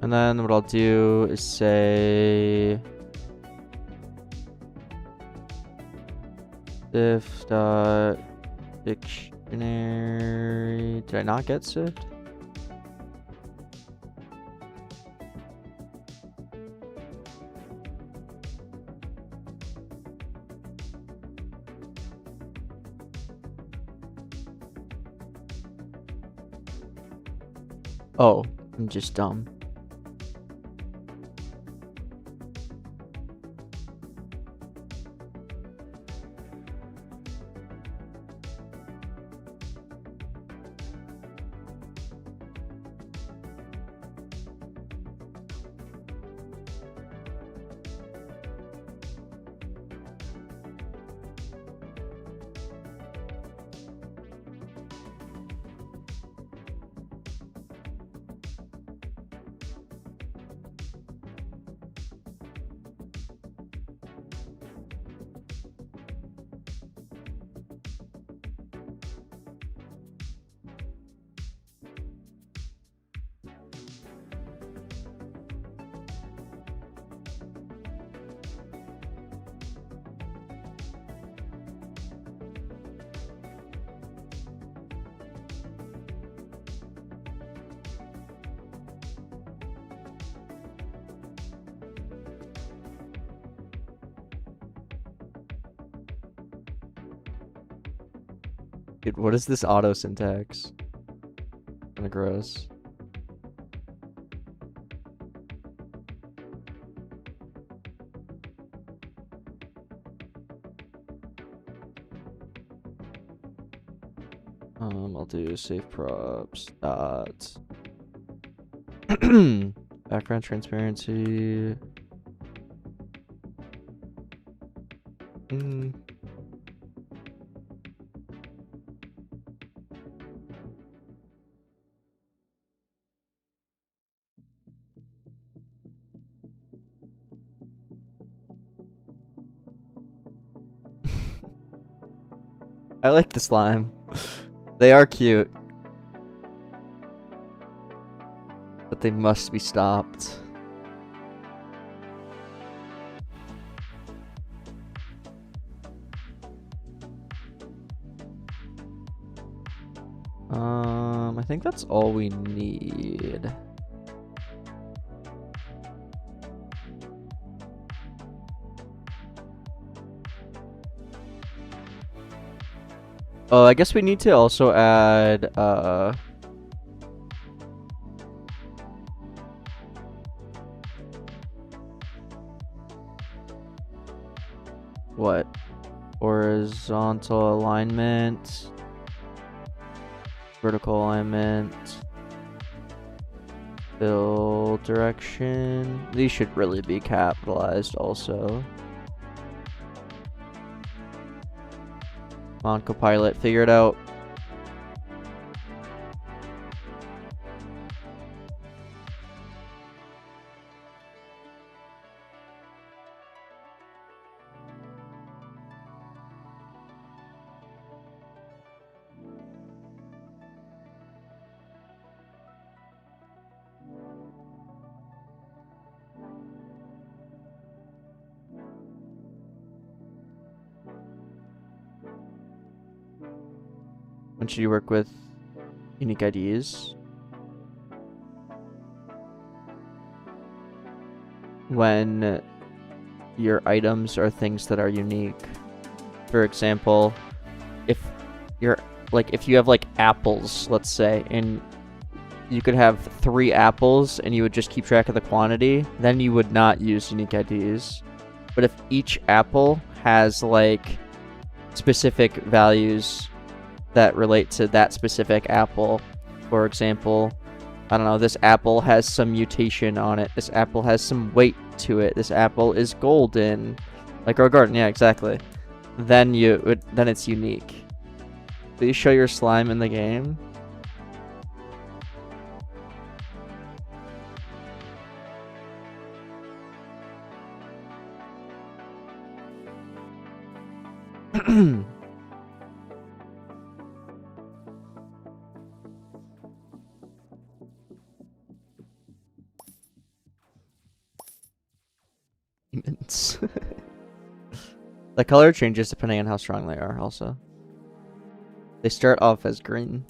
Speaker 1: And then what I'll do is say diff dot dictionary. Did I not get sift? Oh, I'm just dumb. Dude, what is this auto syntax? Kinda gross. I'll do save props dot background transparency. I like the slime. They are cute. But they must be stopped. I think that's all we need. Oh, I guess we need to also add what? Horizontal alignment, vertical alignment, fill direction. These should really be capitalized also. Come on, Copilot, figure it out. When should you work with unique IDs? When your items are things that are unique. For example, if you have like apples, let's say, and you could have 3 apples and you would just keep track of the quantity, then you would not use unique IDs. But if each apple has like specific values that relate to that specific apple, for example, I don't know, this apple has some mutation on it, this apple has some weight to it, this apple is golden, like our garden, yeah, exactly. Then it's unique. Please show your slime in the game. Demons. The color changes depending on how strong they are also. They start off as green.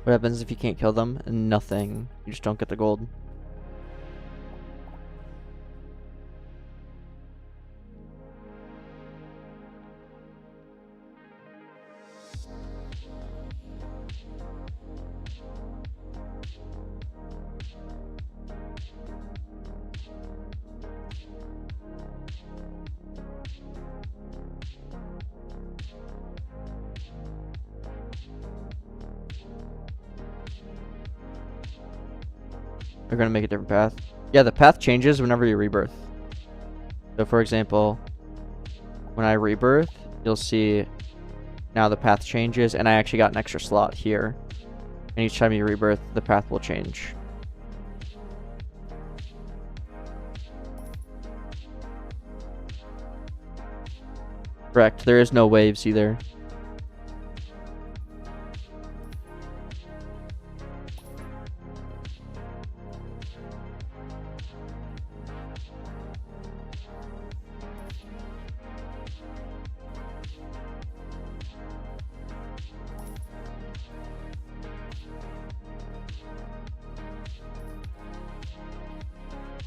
Speaker 1: What happens if you can't kill them? Nothing. You just don't get the gold. We're gonna make a different path. Yeah, the path changes whenever you rebirth. So for example, when I rebirth, you'll see now the path changes, and I actually got an extra slot here. And each time you rebirth, the path will change. Correct, there is no waves either.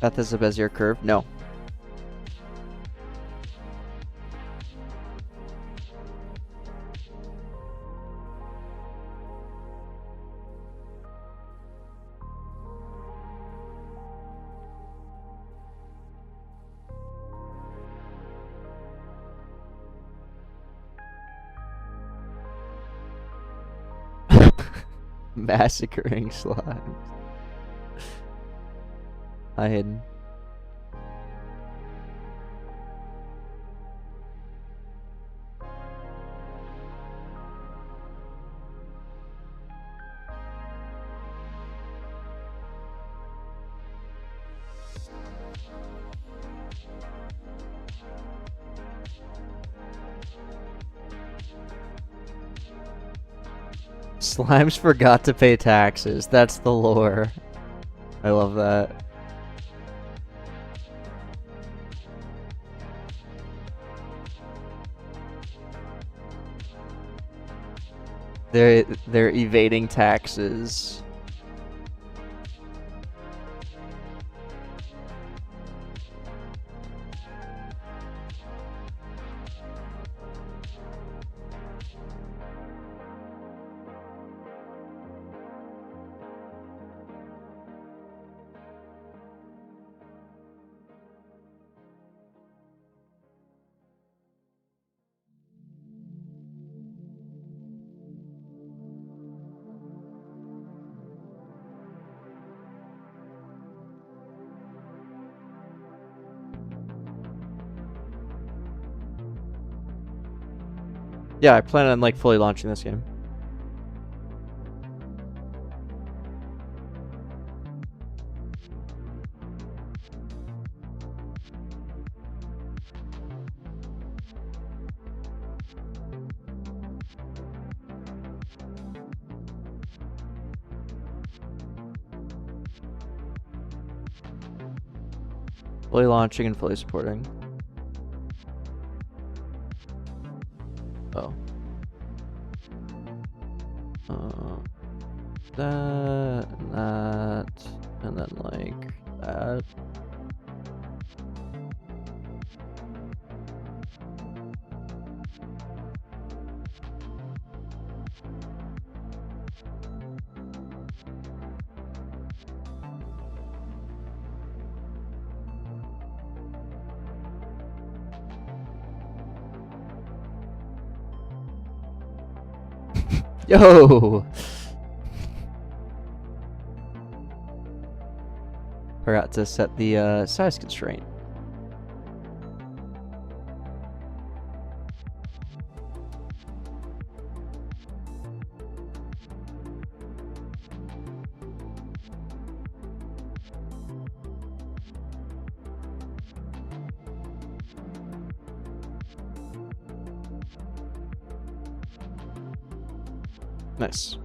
Speaker 1: Path is a Bezier curve? No. Massacring slimes. Hi, Hayden. Slimes forgot to pay taxes. That's the lore. I love that. They're evading taxes. Yeah, I plan on like fully launching this game. Fully launching and fully supporting. Oh. That, and then like that. Yo! Forgot to set the size constraint. Nice.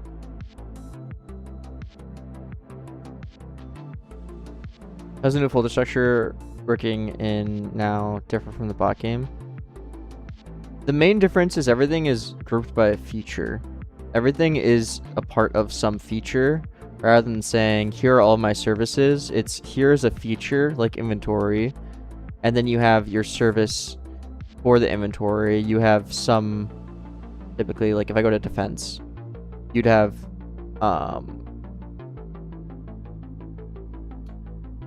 Speaker 1: How's the new folder structure working in now different from the bot game? The main difference is everything is grouped by a feature. Everything is a part of some feature rather than saying, here are all my services. It's here's a feature like inventory, and then you have your service for the inventory. You have some, typically, like if I go to defense, you'd have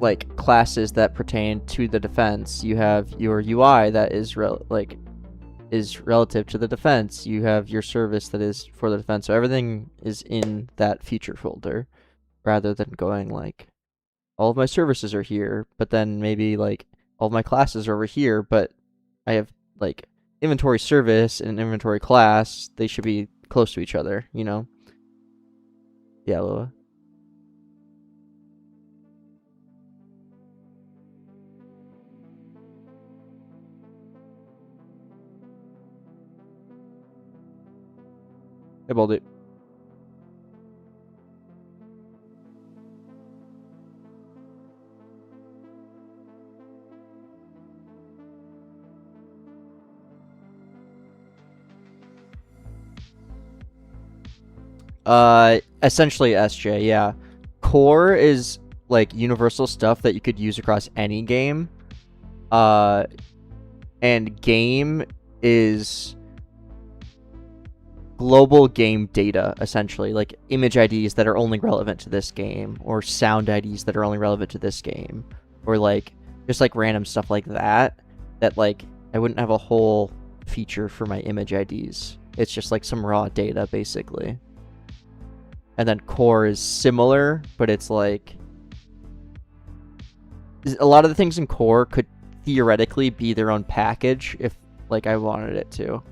Speaker 1: like classes that pertain to the defense. You have your UI that is relative to the defense. You have your service that is for the defense. So everything is in that feature folder rather than going like all of my services are here, but then maybe like all of my classes are over here, but I have like inventory service and inventory class. They should be close to each other, you know? Yeah, Lua. Hey, Baldy. Essentially SJ, yeah. Core is like universal stuff that you could use across any game. And game is global game data, essentially, like image IDs that are only relevant to this game, or sound IDs that are only relevant to this game, or like just like random stuff like that, that like I wouldn't have a whole feature for my image IDs. It's just like some raw data, basically. And then core is similar, but it's like a lot of the things in core could theoretically be their own package if like I wanted it to.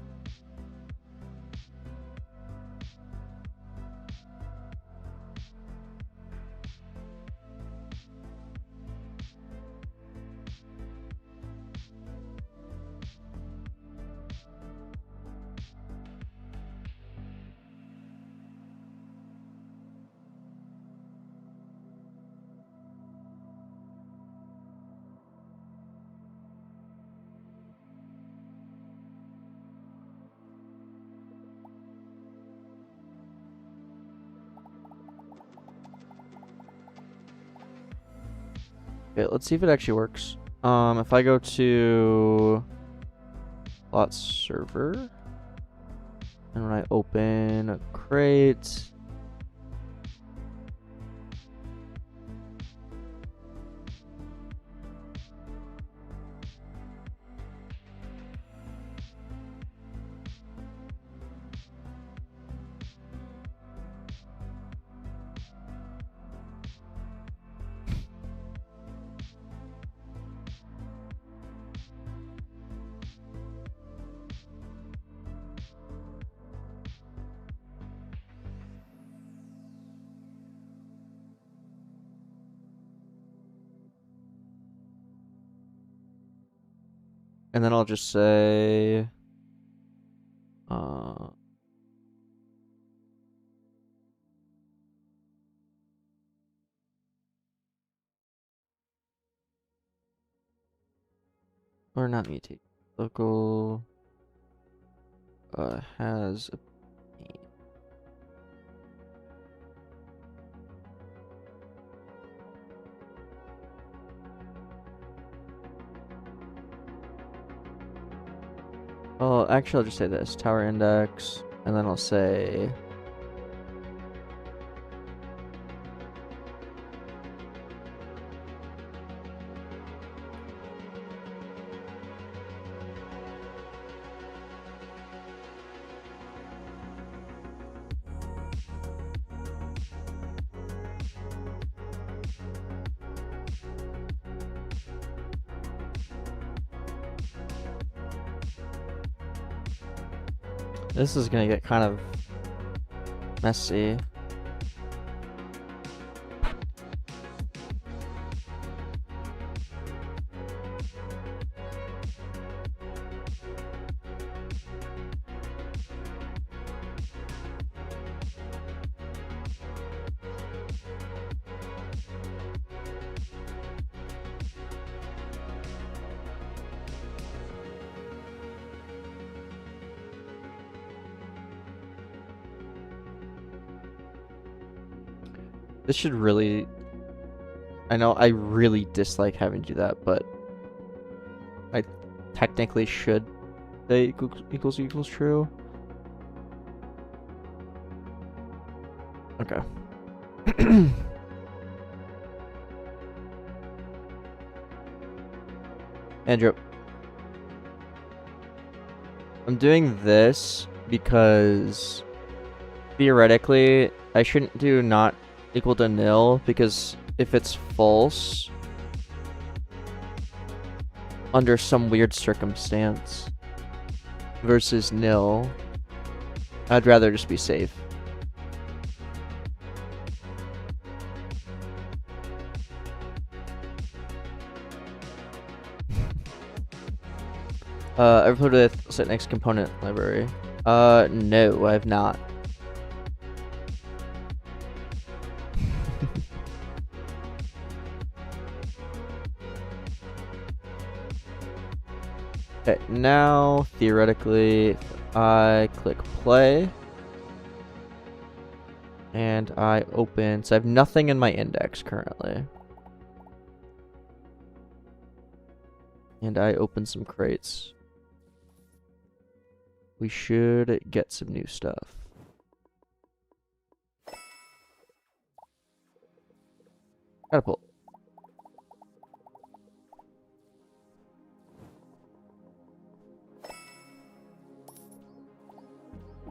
Speaker 1: Okay, let's see if it actually works. If I go to plot server, and when I open a crate, and then I'll just say, or not mutate, local has a pane. Well, actually, I'll just say this, tower index, and then I'll say this is gonna get kind of messy. This should really... I know I really dislike having to do that, but I technically should say equals true. Okay. Andrew. I'm doing this because theoretically I shouldn't do not equal to nil, because if it's false under some weird circumstance versus nil, I'd rather just be safe. Ever played with set next component library? No, I have not. Okay, now theoretically, I click play, and I open. So I have nothing in my index currently, and I open some crates. We should get some new stuff. Catapult.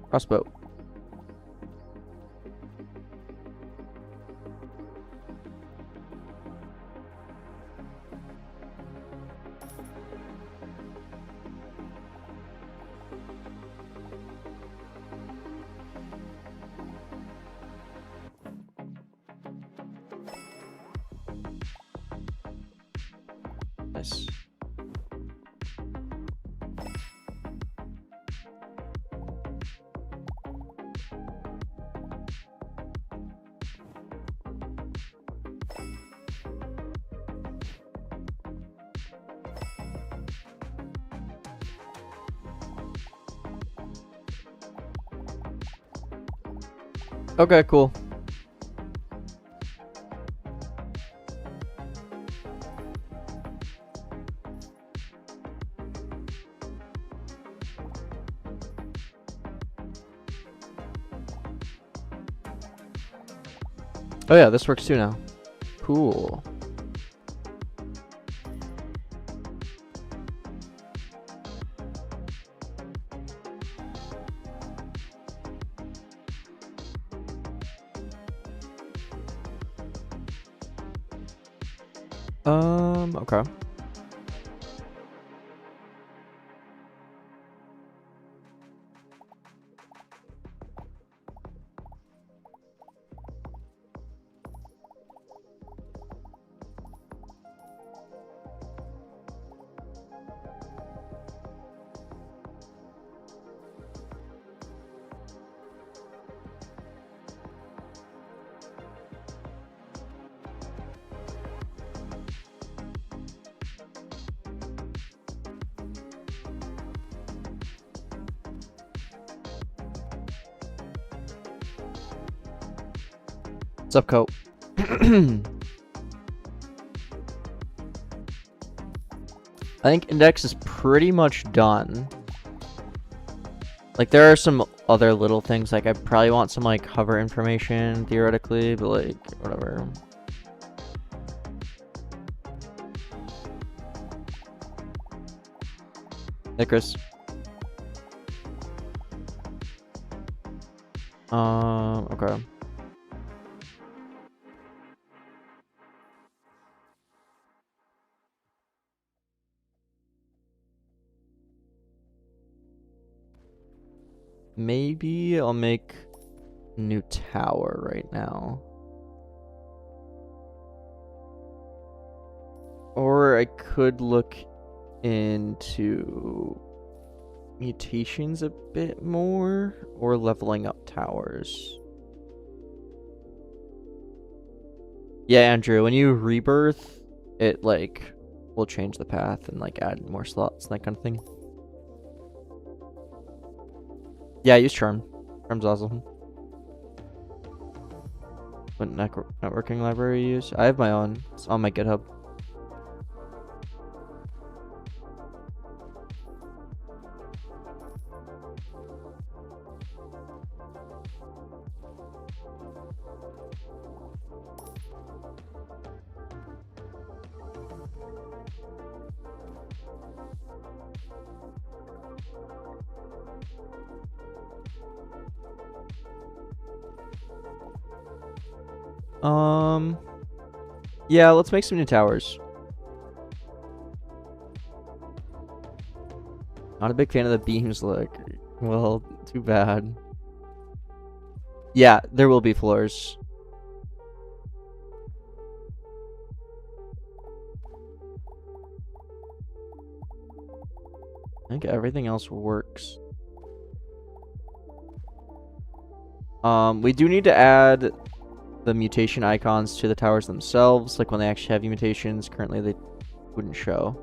Speaker 1: Crossbow. Nice. Okay, cool. Oh yeah, this works too now. Cool. Okay. What's up, Cope? I think index is pretty much done. Like, there are some other little things, like I probably want some like hover information theoretically, but like whatever. Hey, Chris. Okay. Maybe I'll make a new tower right now. Or I could look into mutations a bit more, or leveling up towers. Yeah, Andrew, when you rebirth, it like will change the path and like add more slots, that kind of thing. Yeah, I use Charm. Charm's awesome. What networking library you use? I have my own. It's on my GitHub. Yeah, let's make some new towers. Not a big fan of the beams look. Well, too bad. Yeah, there will be floors. I think everything else works. We do need to add the mutation icons to the towers themselves, like when they actually have mutations. Currently they wouldn't show.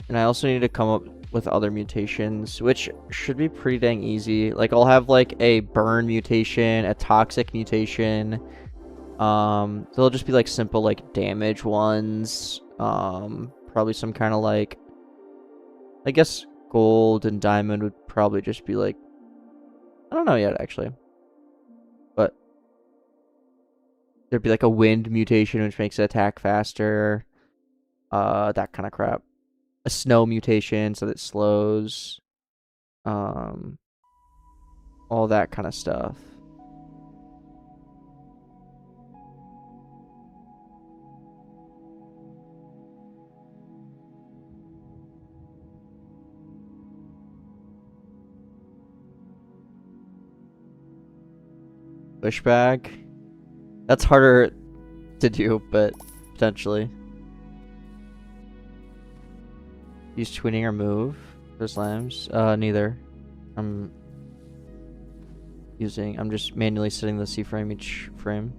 Speaker 1: And I also need to come up with other mutations, which should be pretty dang easy. Like I'll have like a burn mutation, a toxic mutation. So they'll just be like simple like damage ones. Probably some kind of like, I guess gold and diamond would probably just be like, I don't know yet, actually. But there'd be like a wind mutation, which makes it attack faster. That kind of crap. A snow mutation, so that it slows. All that kind of stuff. Pushback. That's harder to do, but potentially. Use twinning or move for slams? Neither. I'm just manually setting the C frame each frame.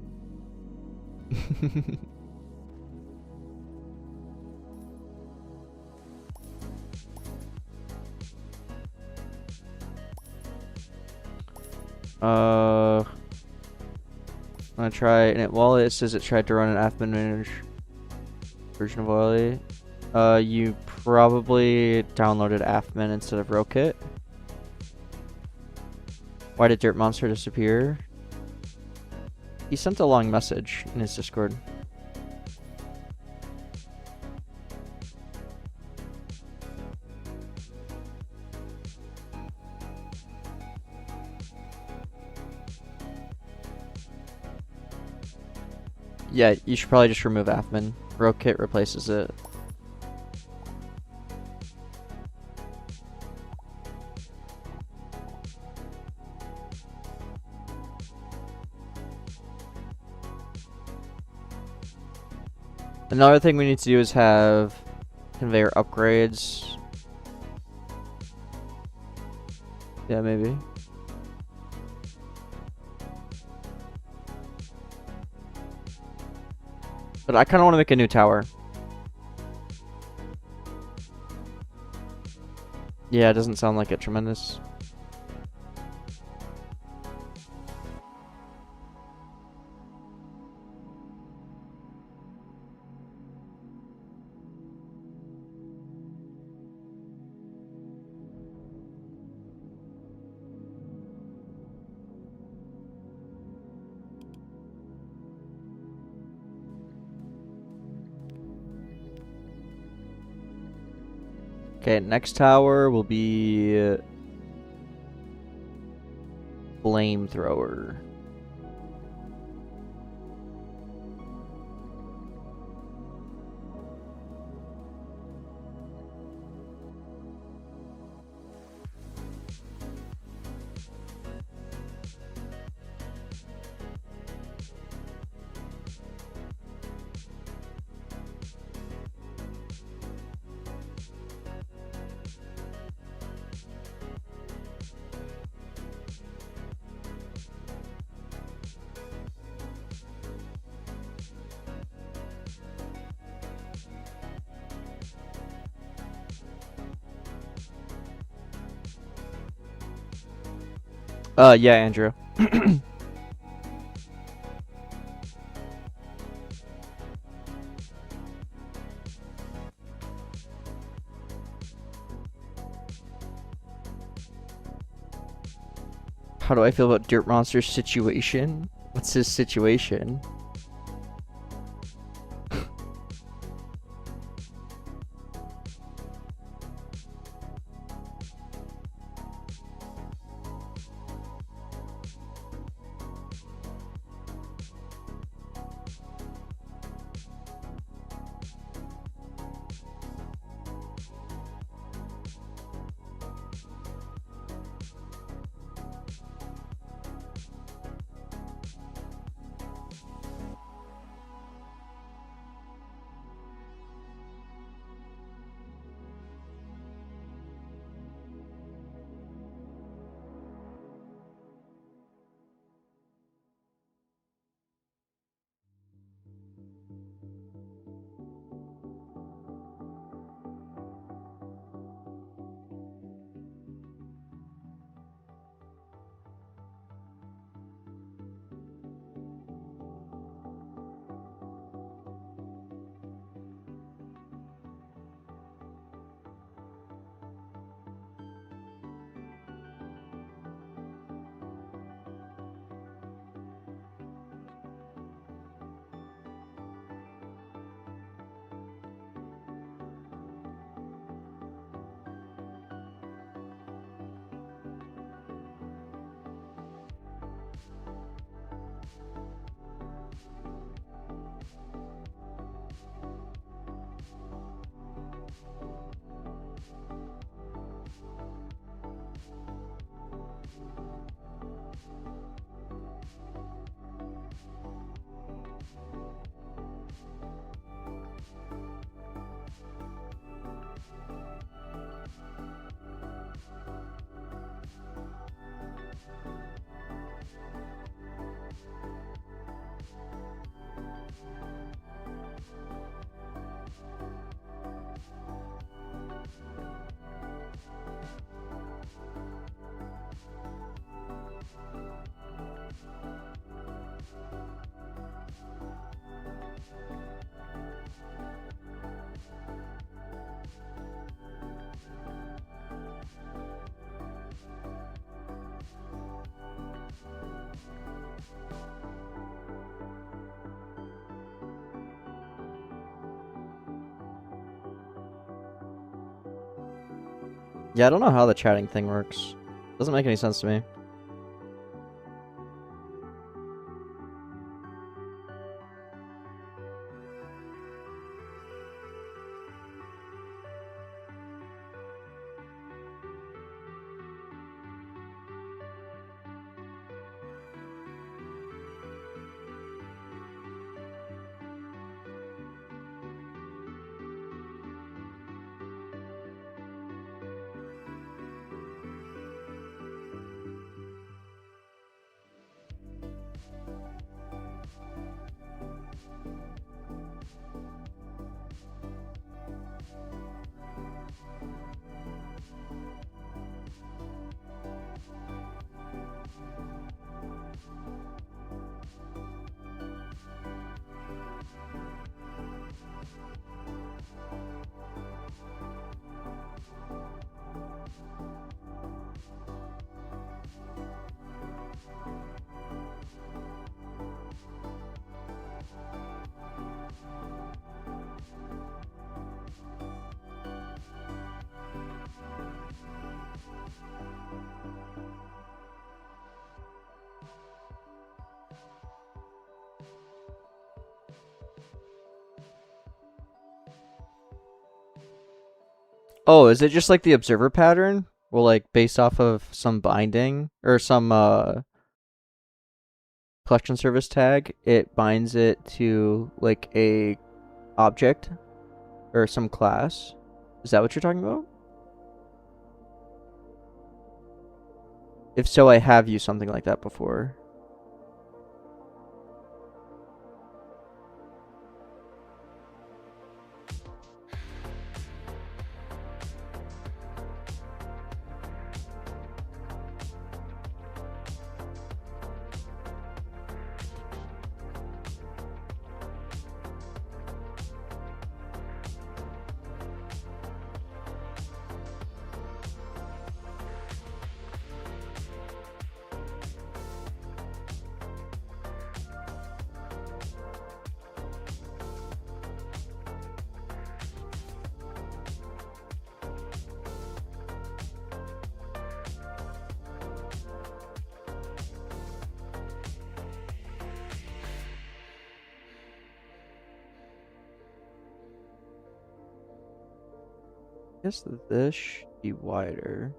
Speaker 1: I'm gonna try, and while it says it tried to run an admin manage version of Oily, you probably downloaded Afmin instead of Rokit. Why did Dirt Monster disappear? He sent a long message in his Discord. Yeah, you should probably just remove Afmin. Rokit replaces it. Another thing we need to do is have conveyor upgrades. Yeah, maybe. But I kind of want to make a new tower. Yeah, it doesn't sound like it tremendous. Okay, next tower will be flamethrower. Yeah, Andrew. How do I feel about Dirt Monster's situation? What's his situation? Yeah, I don't know how the chatting thing works. Doesn't make any sense to me. Oh, is it just like the observer pattern? Well, like based off of some binding or some collection service tag, it binds it to like a object or some class. Is that what you're talking about? If so, I have used something like that before. guess this should be wider.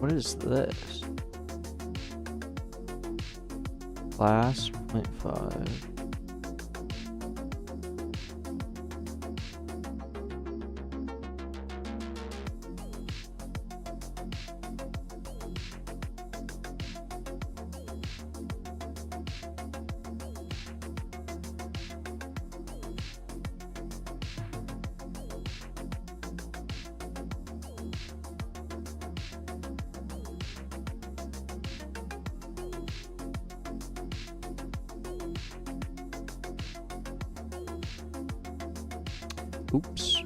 Speaker 1: What is this? Class 0.5. Oops.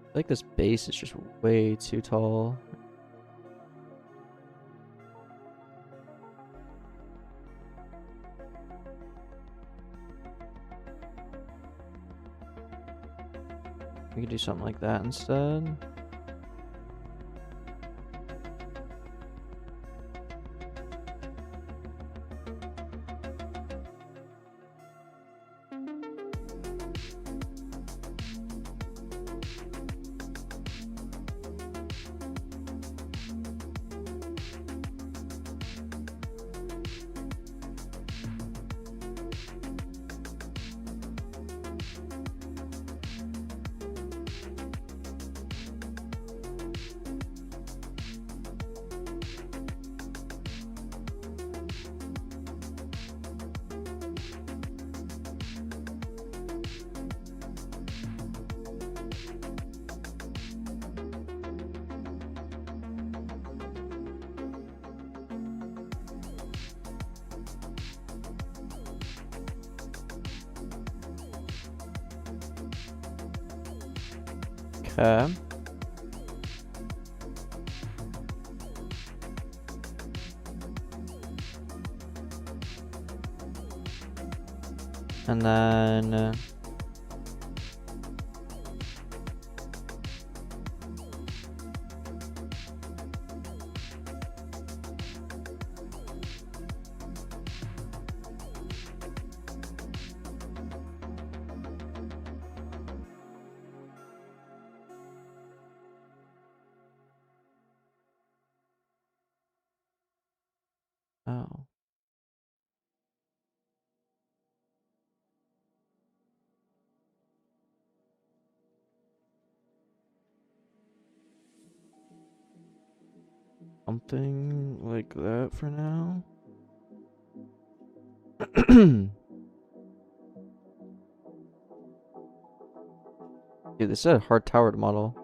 Speaker 1: I think this base is just way too tall. We could do something like that instead. Okay. And then oh. Something like that for now. Dude, this is a hard towered model.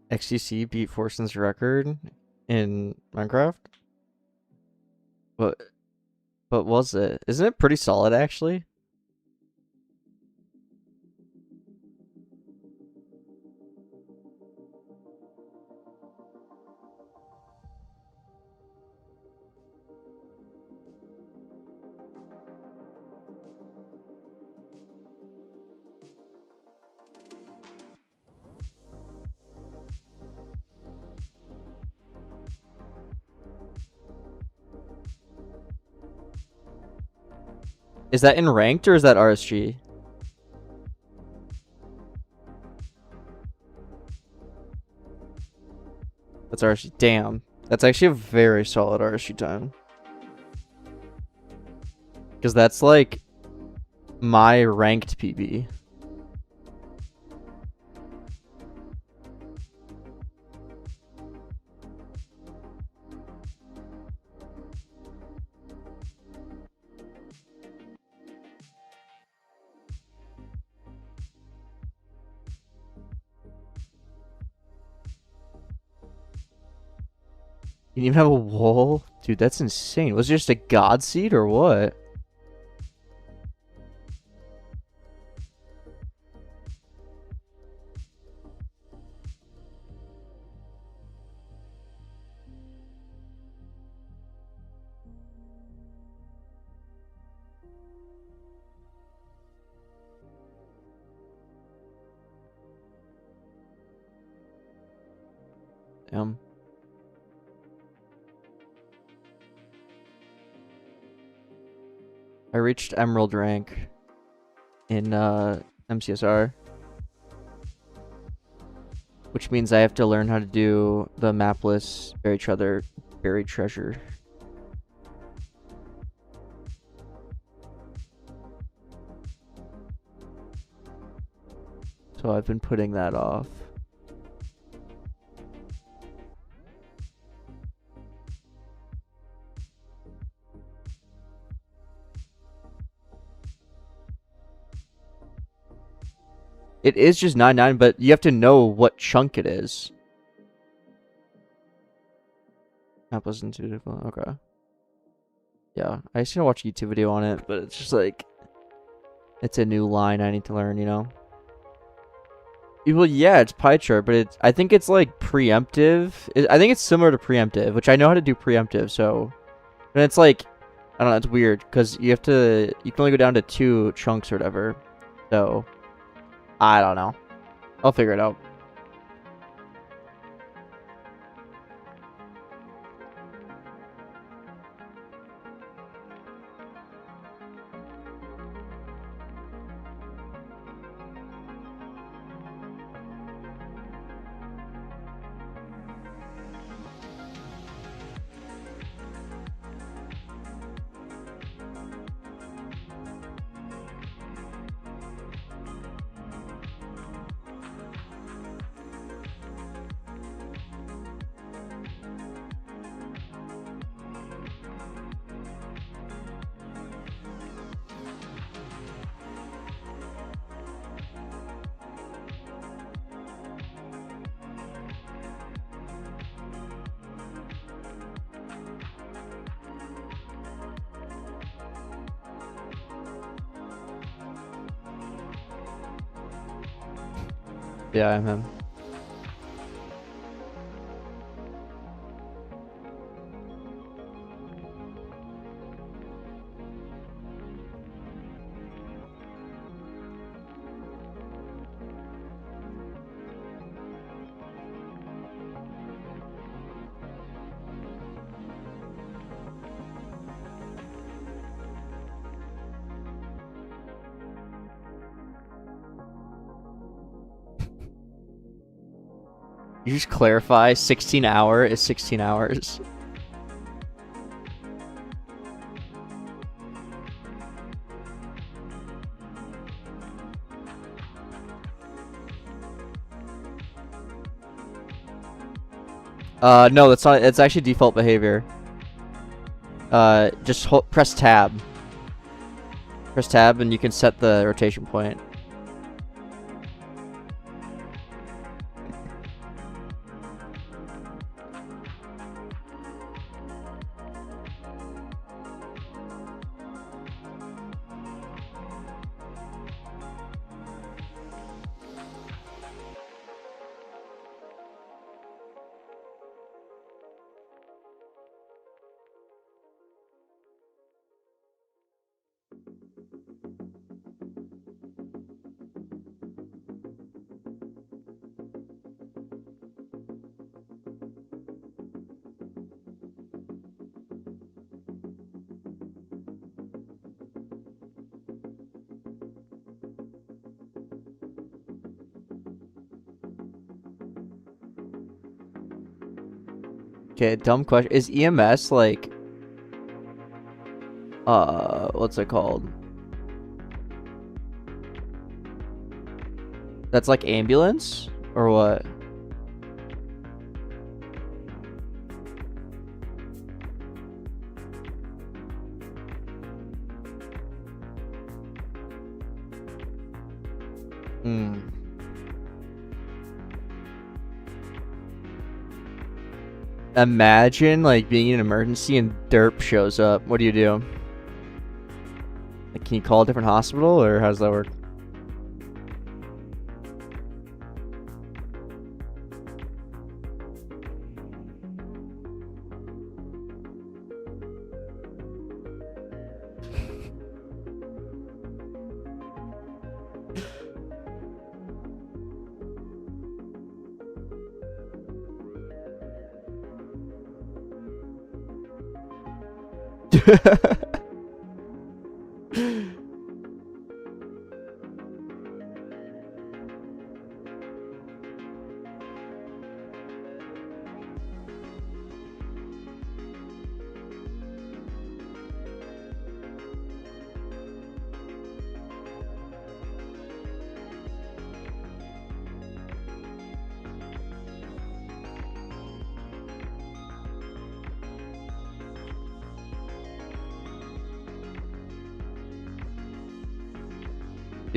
Speaker 1: XTC beat Forson's record in Minecraft? But was it? Isn't it pretty solid actually? Is that in ranked or is that RSG? That's RSG. Damn. That's actually a very solid RSG time. Because that's like my ranked PB. You didn't even have a wall? Dude, that's insane. Was it just a god seed or what? Damn. I reached Emerald rank in MCSR. Which means I have to learn how to do the mapless buried treasure. So I've been putting that off. It is just 9.9, but you have to know what chunk it is. That wasn't too difficult. Okay. Yeah, I used to watch a YouTube video on it, but it's just like, it's a new line I need to learn, you know? Well, yeah, it's pie chart, but I think it's like preemptive. I think it's similar to preemptive, which I know how to do preemptive, so. And it's like, I don't know, it's weird, because you can only go down to 2 chunks or whatever. So, I don't know. I'll figure it out. Yeah, I'm him. You just clarify 16 hour is 16 hours. No, that's not. It's actually default behavior. Just press tab. Press tab and you can set the rotation point. Okay, dumb question. Is EMS like what's it called? That's like ambulance or what? Hmm. Imagine like being in an emergency and derp shows up. What do you do? Like, can you call a different hospital or how does that work?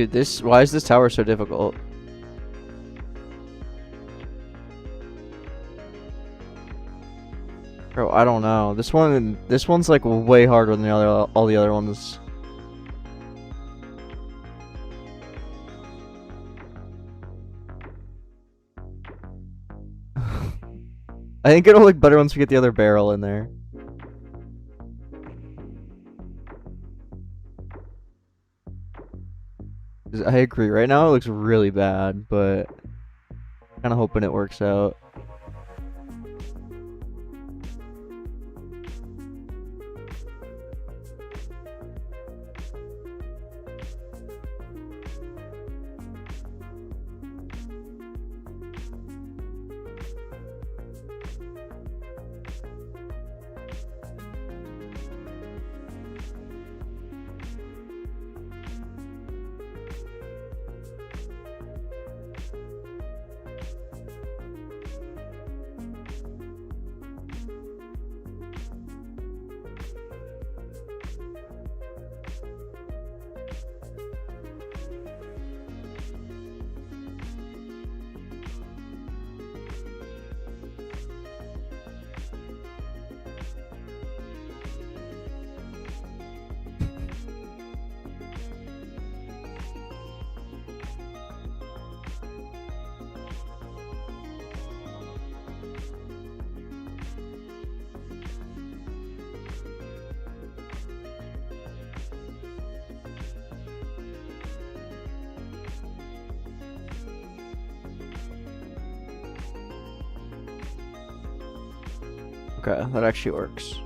Speaker 1: Dude, why is this tower so difficult? Bro, I don't know. This one's like way harder than all the other ones. I think it'll look better once we get the other barrel in there. I agree. Right now it looks really bad, but kind of hoping it works out. Okay, that actually works.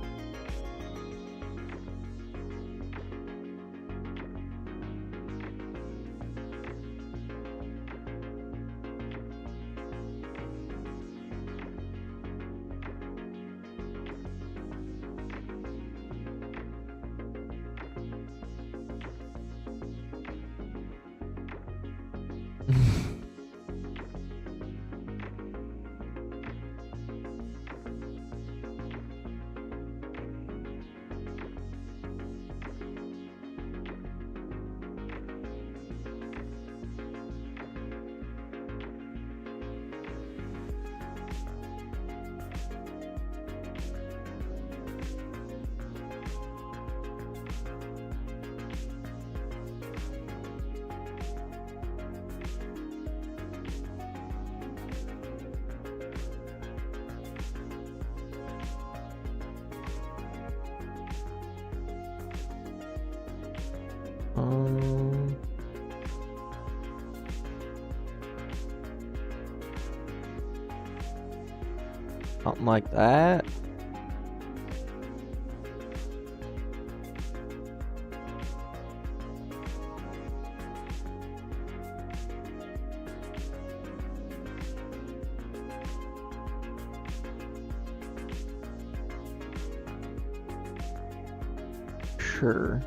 Speaker 1: Something like that. Sure.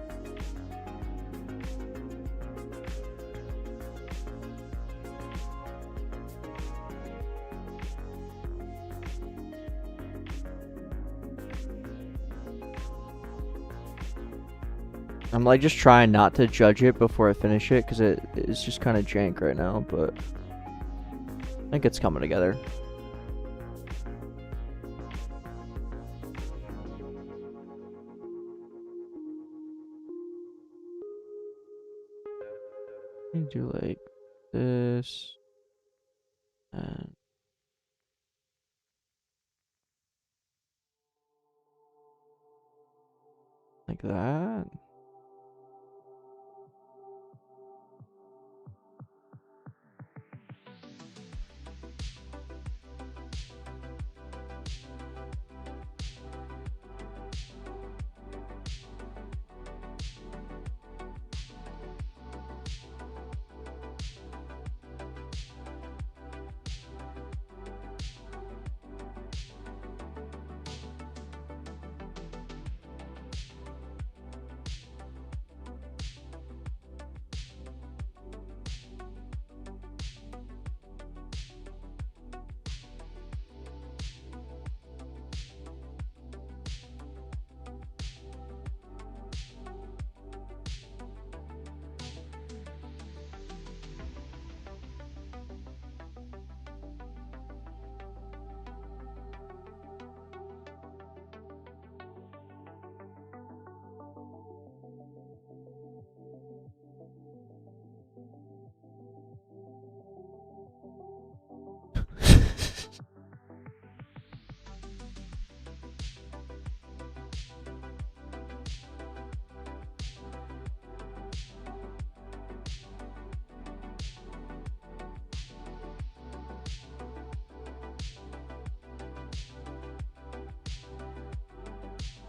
Speaker 1: I'm like just trying not to judge it before I finish it because it's just kind of jank right now, but I think it's coming together. Do like this and like that.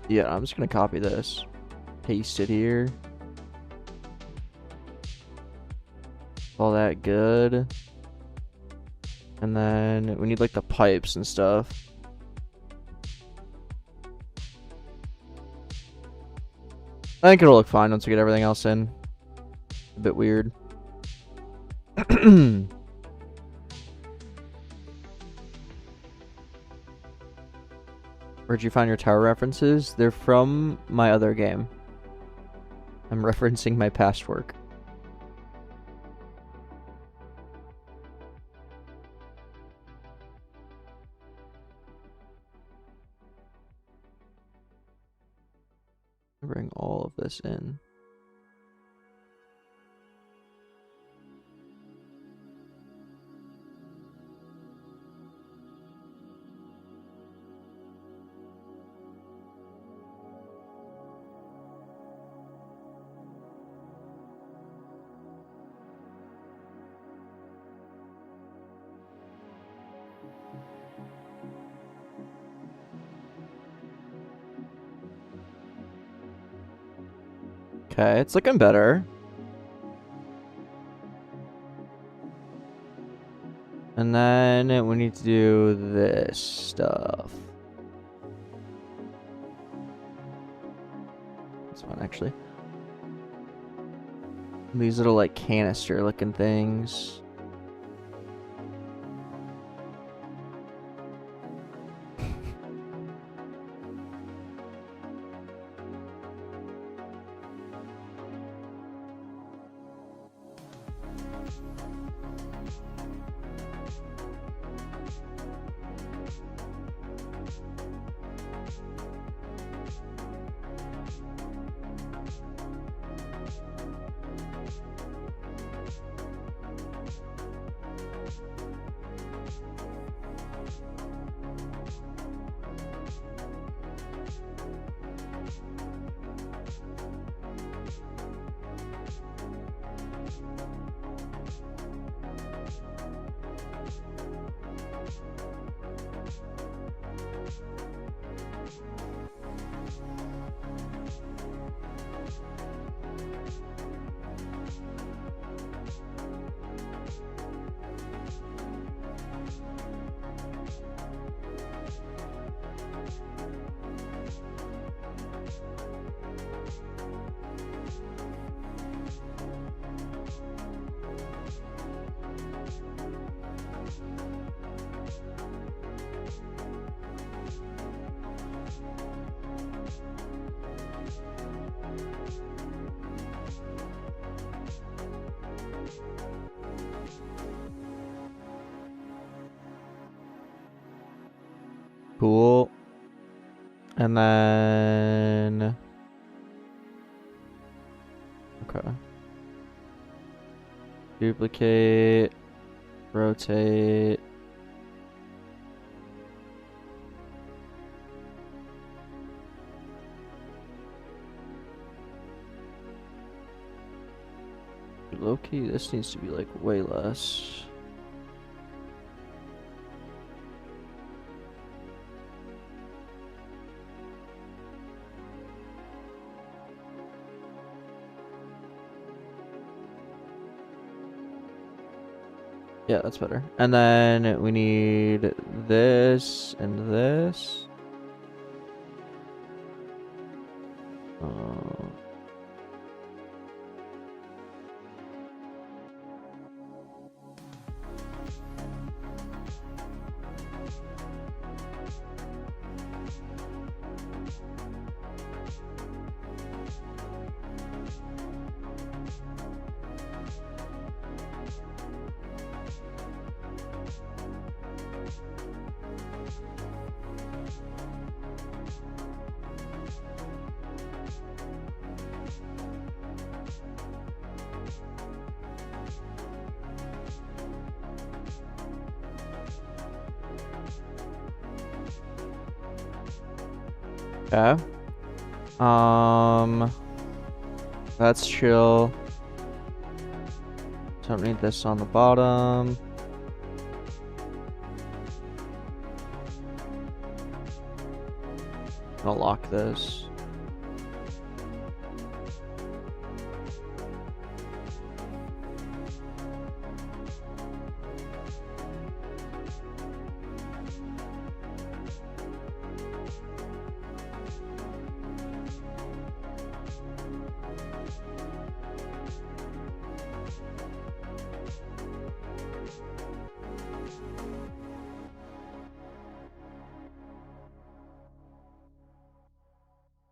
Speaker 1: Yeah, I'm just gonna copy this, paste it here. All that good. And then we need like the pipes and stuff. I think it'll look fine once we get everything else in. A bit weird. Where'd you find your tower references? They're from my other game. I'm referencing my past work. Bring all of this in. Okay, it's looking better. And then we need to do this stuff. That's fine, actually. These little, like, canister looking things. Cool. And then... Okay. Duplicate. Rotate. Low-key, this needs to be like way less. Yeah, that's better. And then we need this and this. Okay. That's chill. Don't need this on the bottom. I'll lock this.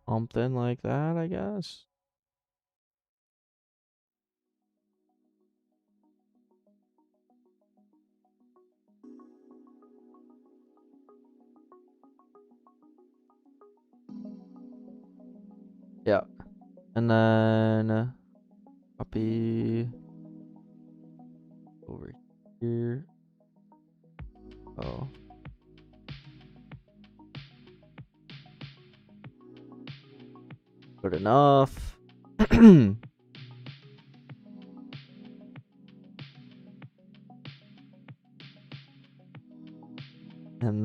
Speaker 1: Something like that, I guess. Yeah. And then copy over here. Oh. Good enough. And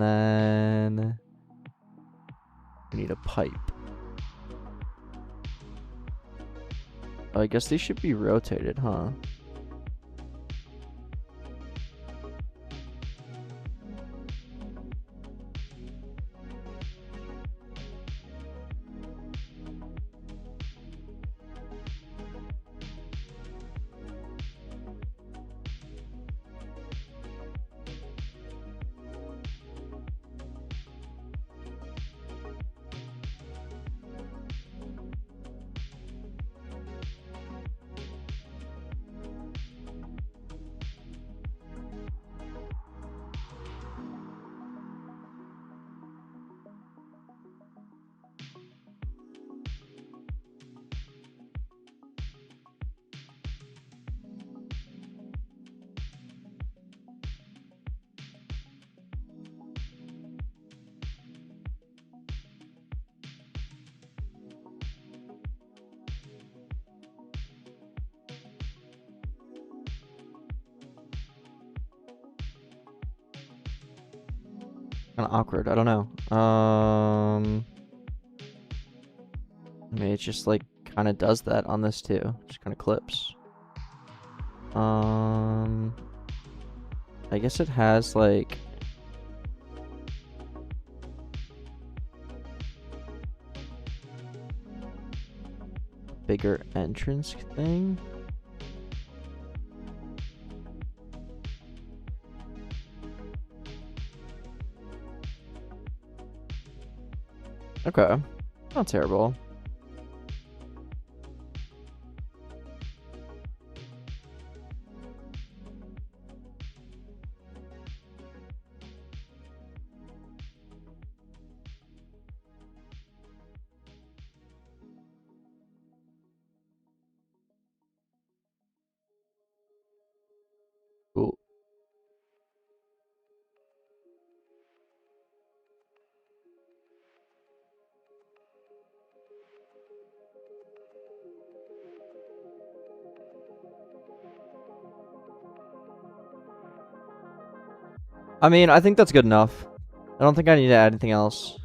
Speaker 1: then we need a pipe. Oh, I guess these should be rotated, huh? Kind of awkward. I don't know. Maybe it just like kind of does that on this too. Just kind of clips. I guess it has like bigger entrance thing. Okay, not terrible. Cool. I mean, I think that's good enough. I don't think I need to add anything else.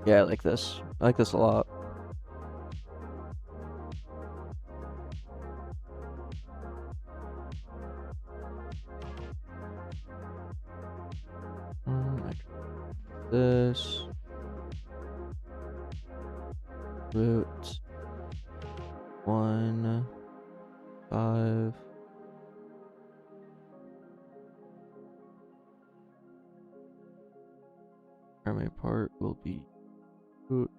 Speaker 1: Yeah, I like this. I like this a lot. This. Root 1 5. Primary part will be root.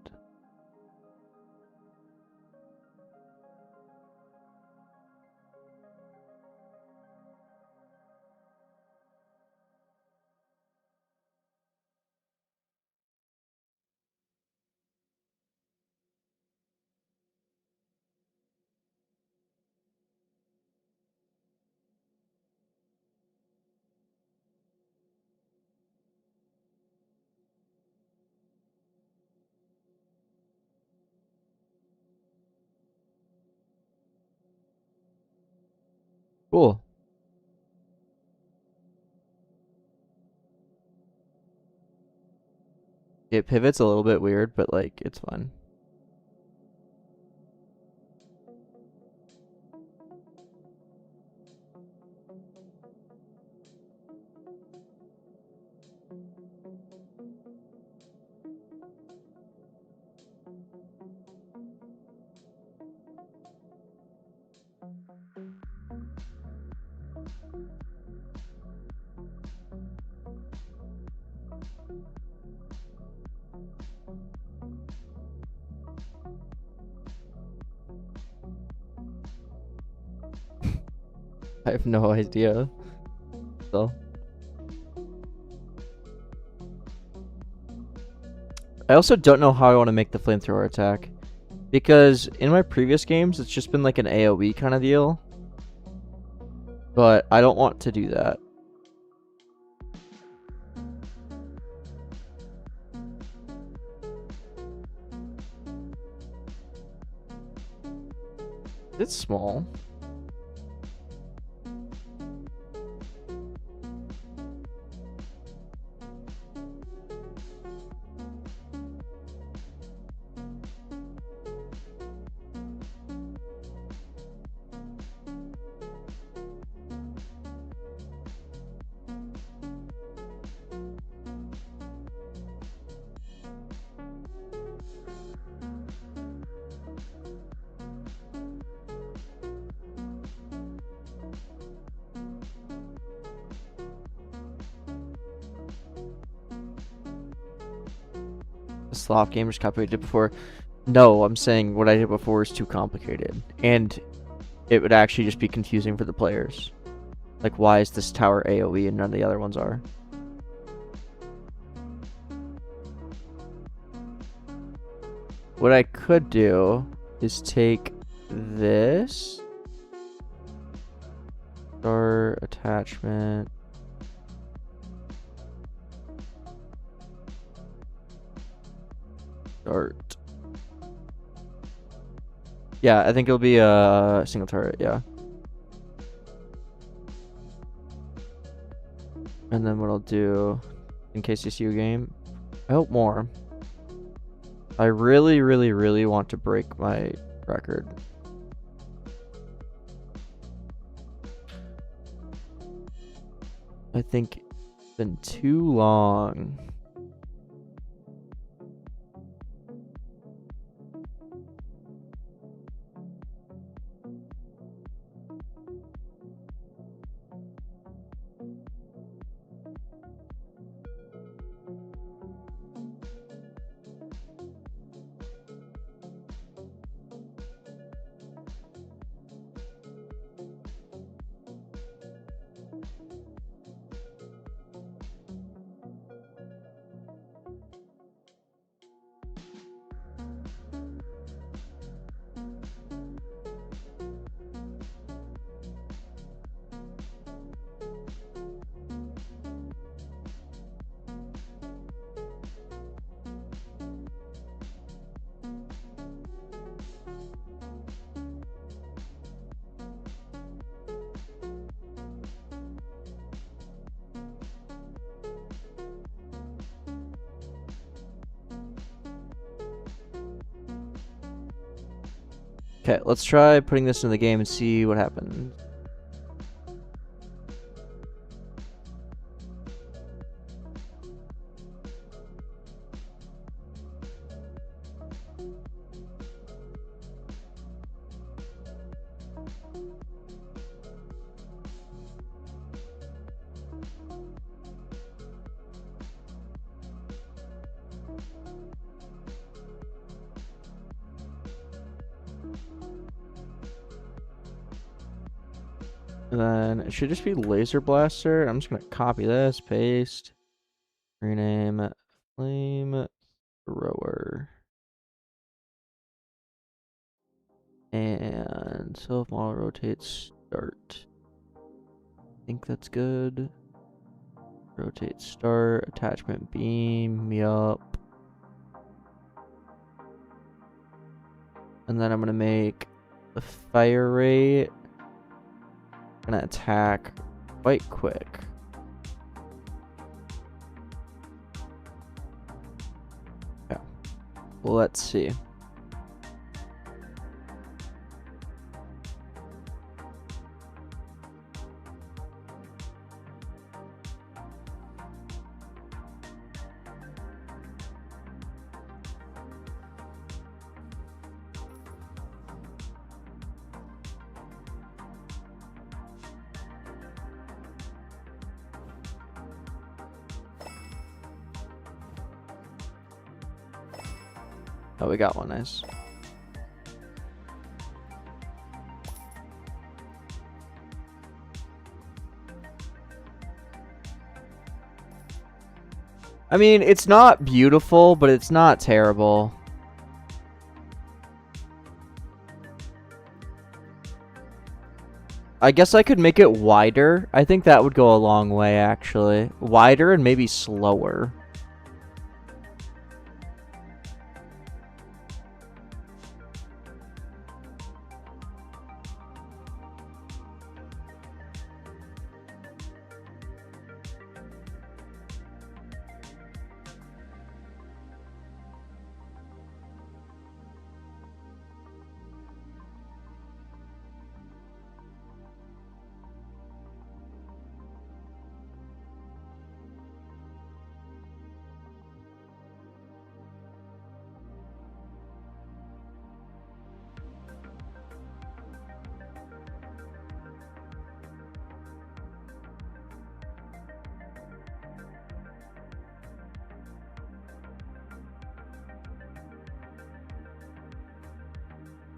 Speaker 1: Cool. It pivots a little bit weird, but like it's fun. I have no idea. So I also don't know how I want to make the flamethrower attack, because in my previous games it's just been like an AoE kind of deal, but I don't want to do that. It's small. The slop gamers copy what I did before. No, I'm saying what I did before is too complicated, and it would actually just be confusing for the players. Like, why is this tower AoE and none of the other ones are? What I could do is take this, start attachment, start. Yeah, I think it'll be a single turret, yeah. And then what I'll do, in case you see a game, I hope more. I really, really, really want to break my record. I think it's been too long. Okay, let's try putting this in the game and see what happens. And then it should just be laser blaster. I'm just gonna copy this, paste, rename flamethrower. And self model rotate start. I think that's good. Rotate start, attachment beam, yup. And then I'm gonna make the fire rate. Gonna attack quite quick. Yeah. Well, let's see. Oh, we got one, nice. I mean, it's not beautiful, but it's not terrible. I guess I could make it wider. I think that would go a long way, actually. Wider and maybe slower.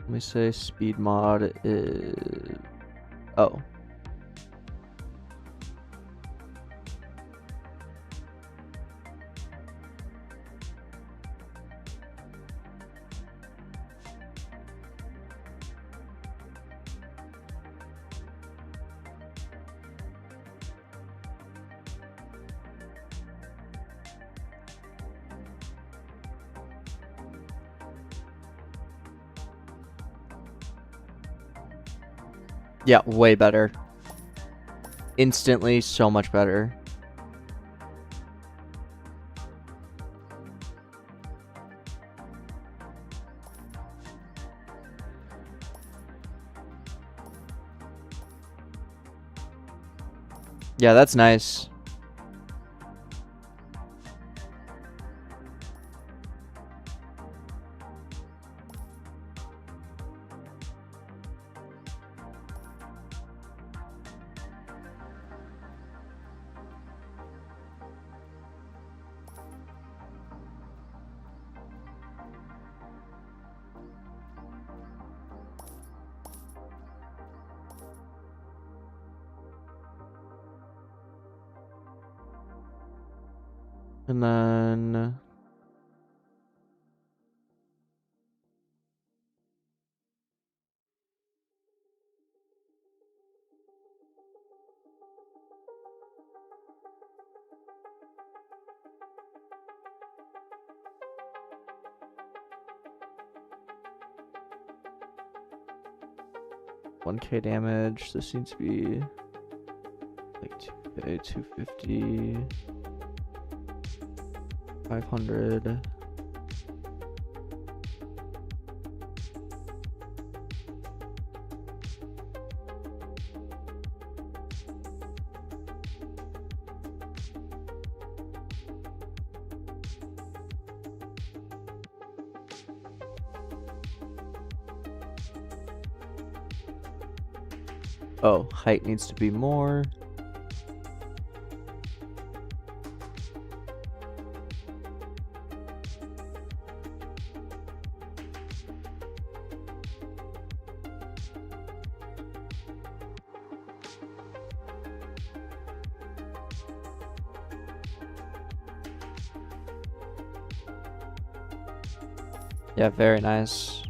Speaker 1: Let me say speed mod is... Oh. Yeah, way better. Instantly, so much better. Yeah, that's nice. And then... $1K damage. This needs to be like 2K, 250, 500. Oh, height needs to be more. Yeah, very nice.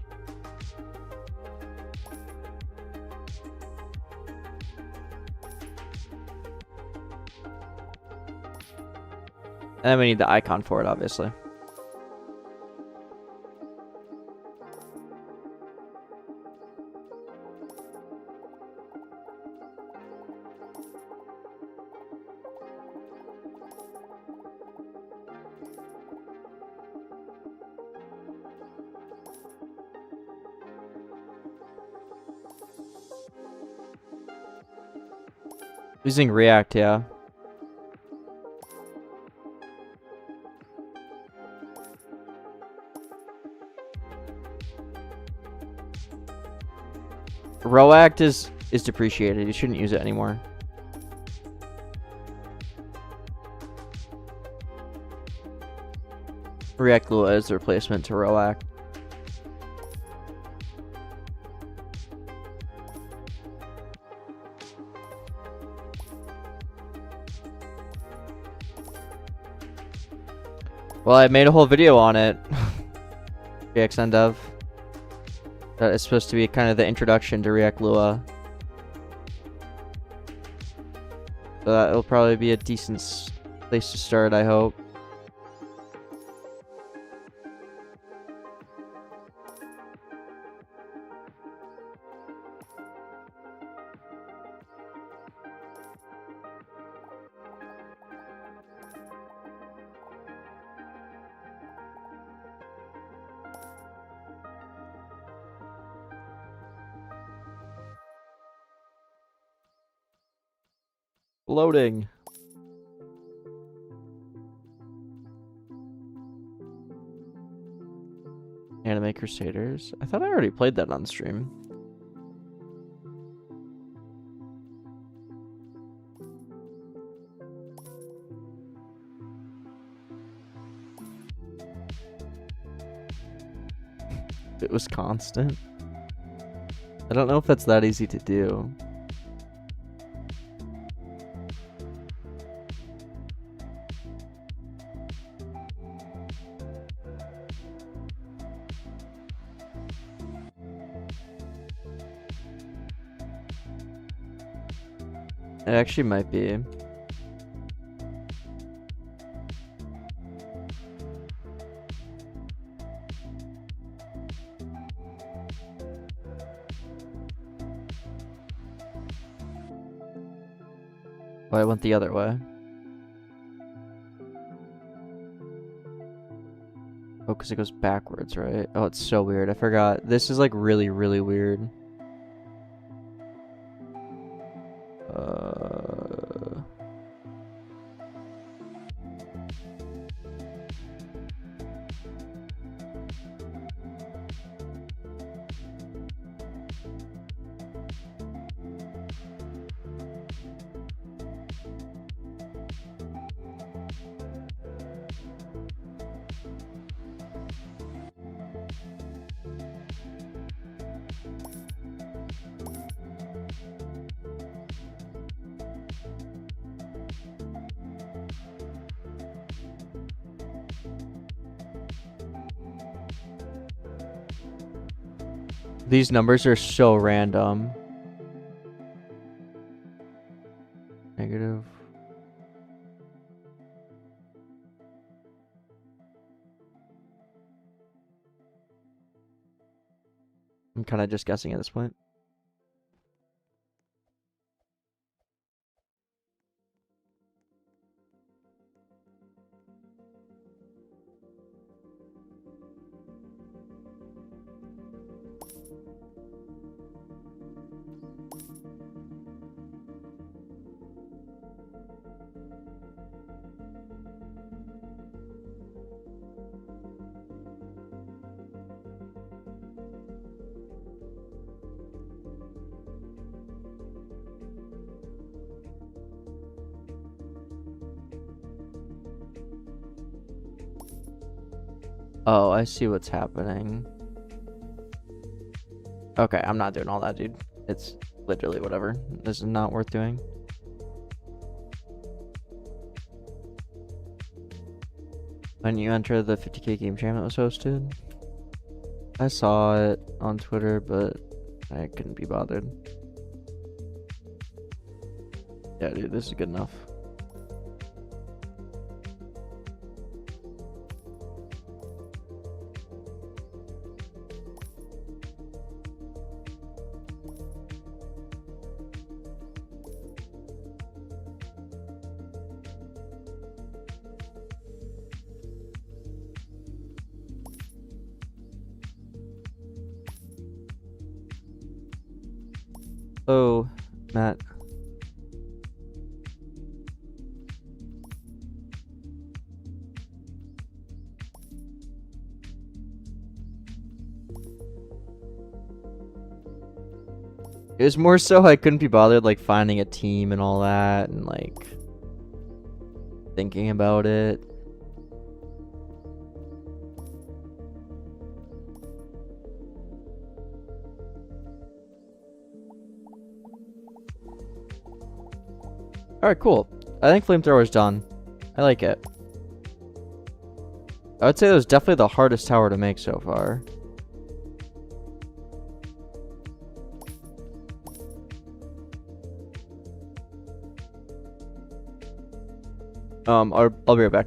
Speaker 1: And then we need the icon for it, obviously. Using React, yeah. React is depreciated. You shouldn't use it anymore. React Lua is the replacement to React. Well, I made a whole video on it. React Dev. That is supposed to be kind of the introduction to React Lua. So that'll probably be a decent place to start, I hope. Loading. Anime Crusaders. I thought I already played that on stream. It was constant. I don't know if that's that easy to do. It actually might be. Oh, I went the other way. Oh, because it goes backwards, right? Oh, it's so weird. I forgot. This is like really, really weird. These numbers are so random. Negative. I'm kind of just guessing at this point. Oh, I see what's happening. Okay, I'm not doing all that, dude. It's literally whatever. This is not worth doing. When you enter the 50K game jam that was hosted. I saw it on Twitter, but I couldn't be bothered. Yeah, dude, this is good enough. Oh, Matt. It was more so I couldn't be bothered like finding a team and all that and like thinking about it. Alright, cool. I think flamethrower's done. I like it. I would say that was definitely the hardest tower to make so far. I'll be right back.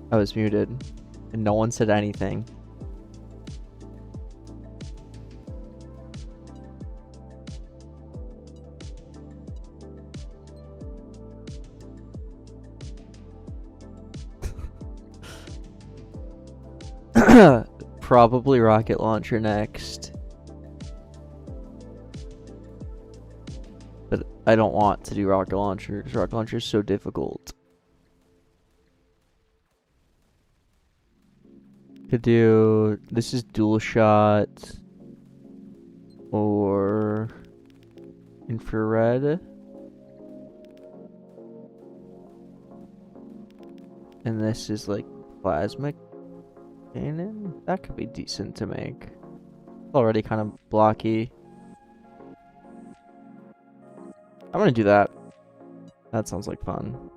Speaker 1: I was muted, and no one said anything. Probably rocket launcher next. But I don't want to do rocket launcher because rocket launcher is so difficult. Could do, this is dual shot or infrared. And this is like plasma cannon. That could be decent to make. Already kind of blocky. I'm gonna do that. That sounds like fun.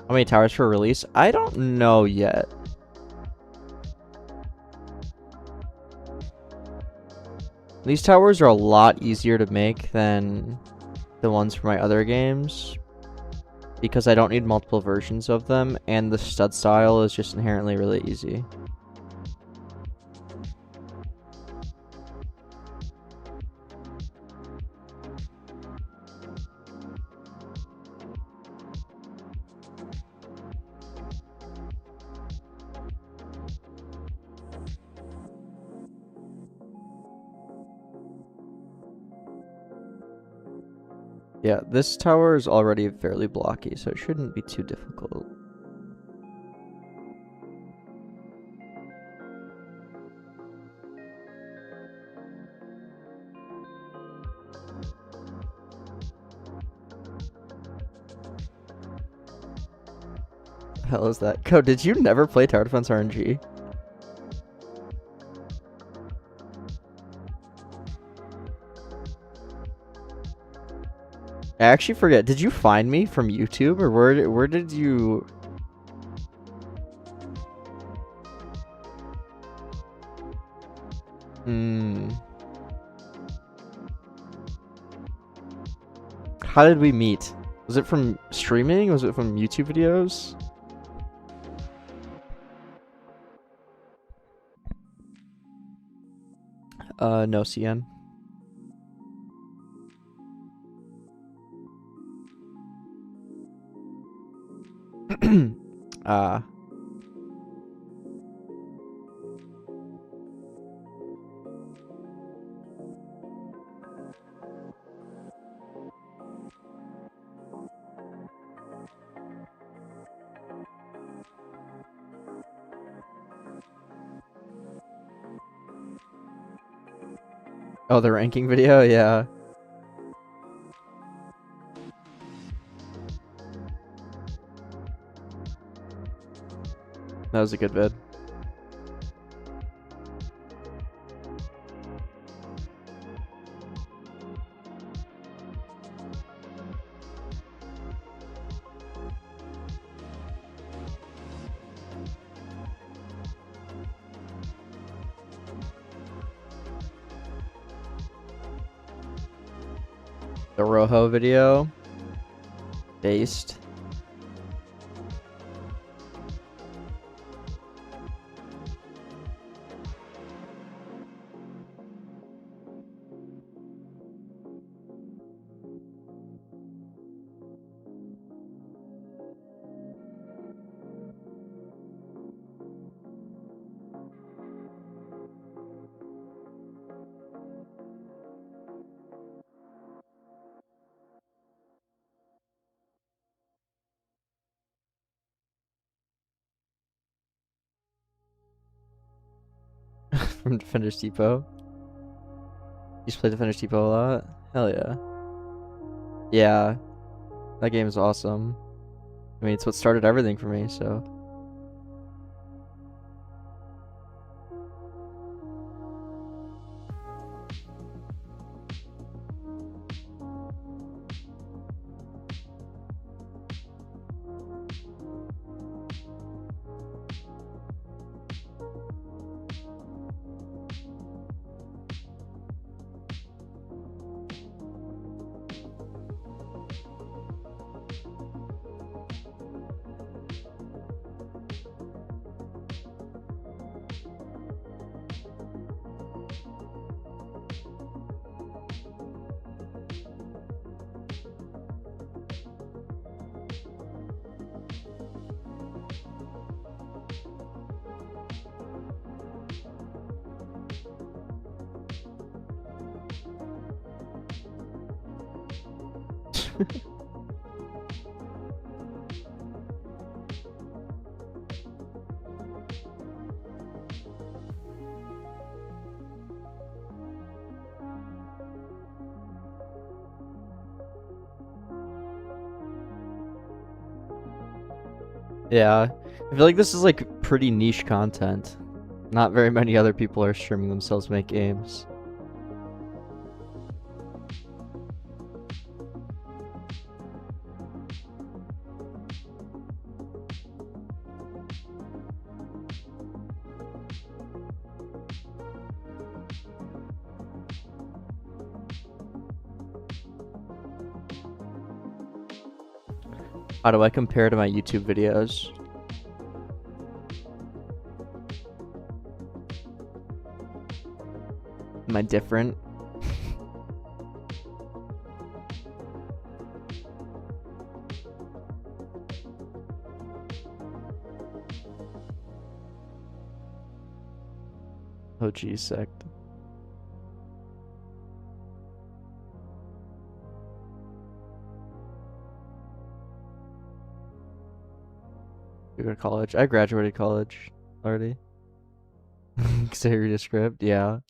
Speaker 1: How many towers for release? I don't know yet. These towers are a lot easier to make than the ones for my other games, because I don't need multiple versions of them, and the stud style is just inherently really easy. Yeah, this tower is already fairly blocky, so it shouldn't be too difficult. The hell is that? Code, did you never play Tower Defense RNG? I actually forget. Did you find me from YouTube, or where did you? How did we meet? Was it from streaming? Was it from YouTube videos? No, CN. Oh, the ranking video? Yeah. That was a good vid. The Rojo video. Based. From Defender's Depot. You used to play Defender's Depot a lot? Hell yeah. Yeah. That game is awesome. I mean, it's what started everything for me, so. Yeah, I feel like this is like pretty niche content. Not very many other people are streaming themselves make games. How do I compare to my YouTube videos? Am I different? Oh, geez, sect. You go to college? I graduated college already. Consider your script, yeah.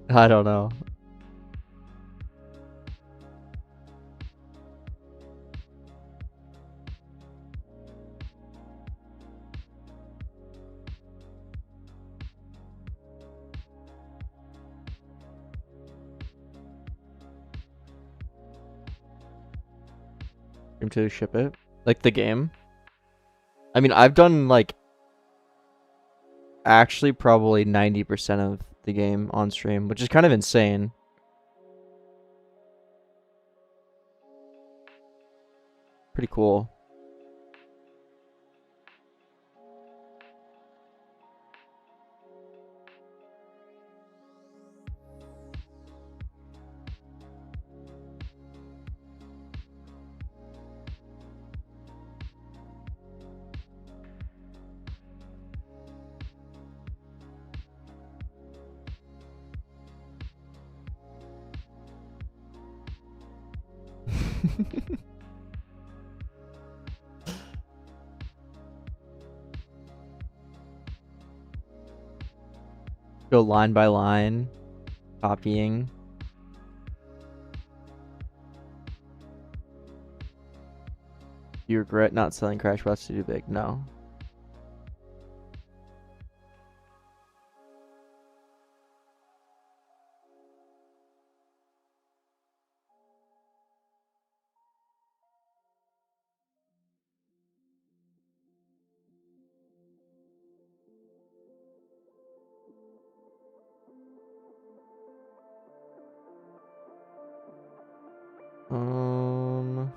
Speaker 1: I don't know. To ship it? Like the game? I mean, I've done like actually probably 90% of the game on stream, which is kind of insane. Pretty cool. Go line by line, copying. You regret not selling Crash Bots too big? No. Um.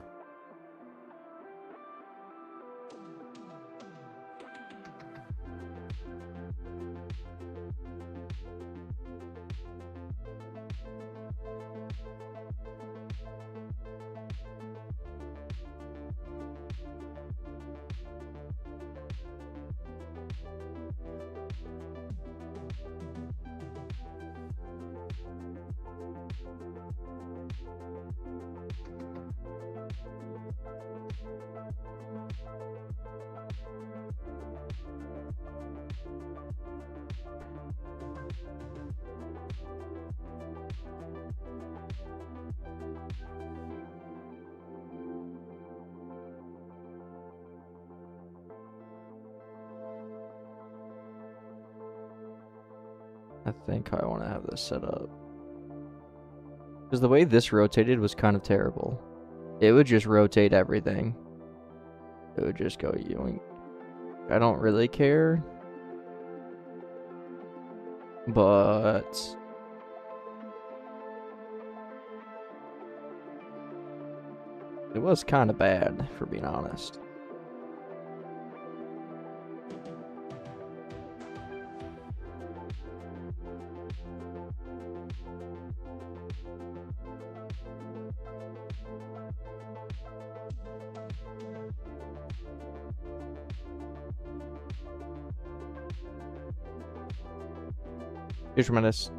Speaker 1: I think I want to have this set up. Because the way this rotated was kind of terrible. It would just rotate everything. It would just go yoink. I don't really care. But it was kind of bad, for being honest. You're tremendous.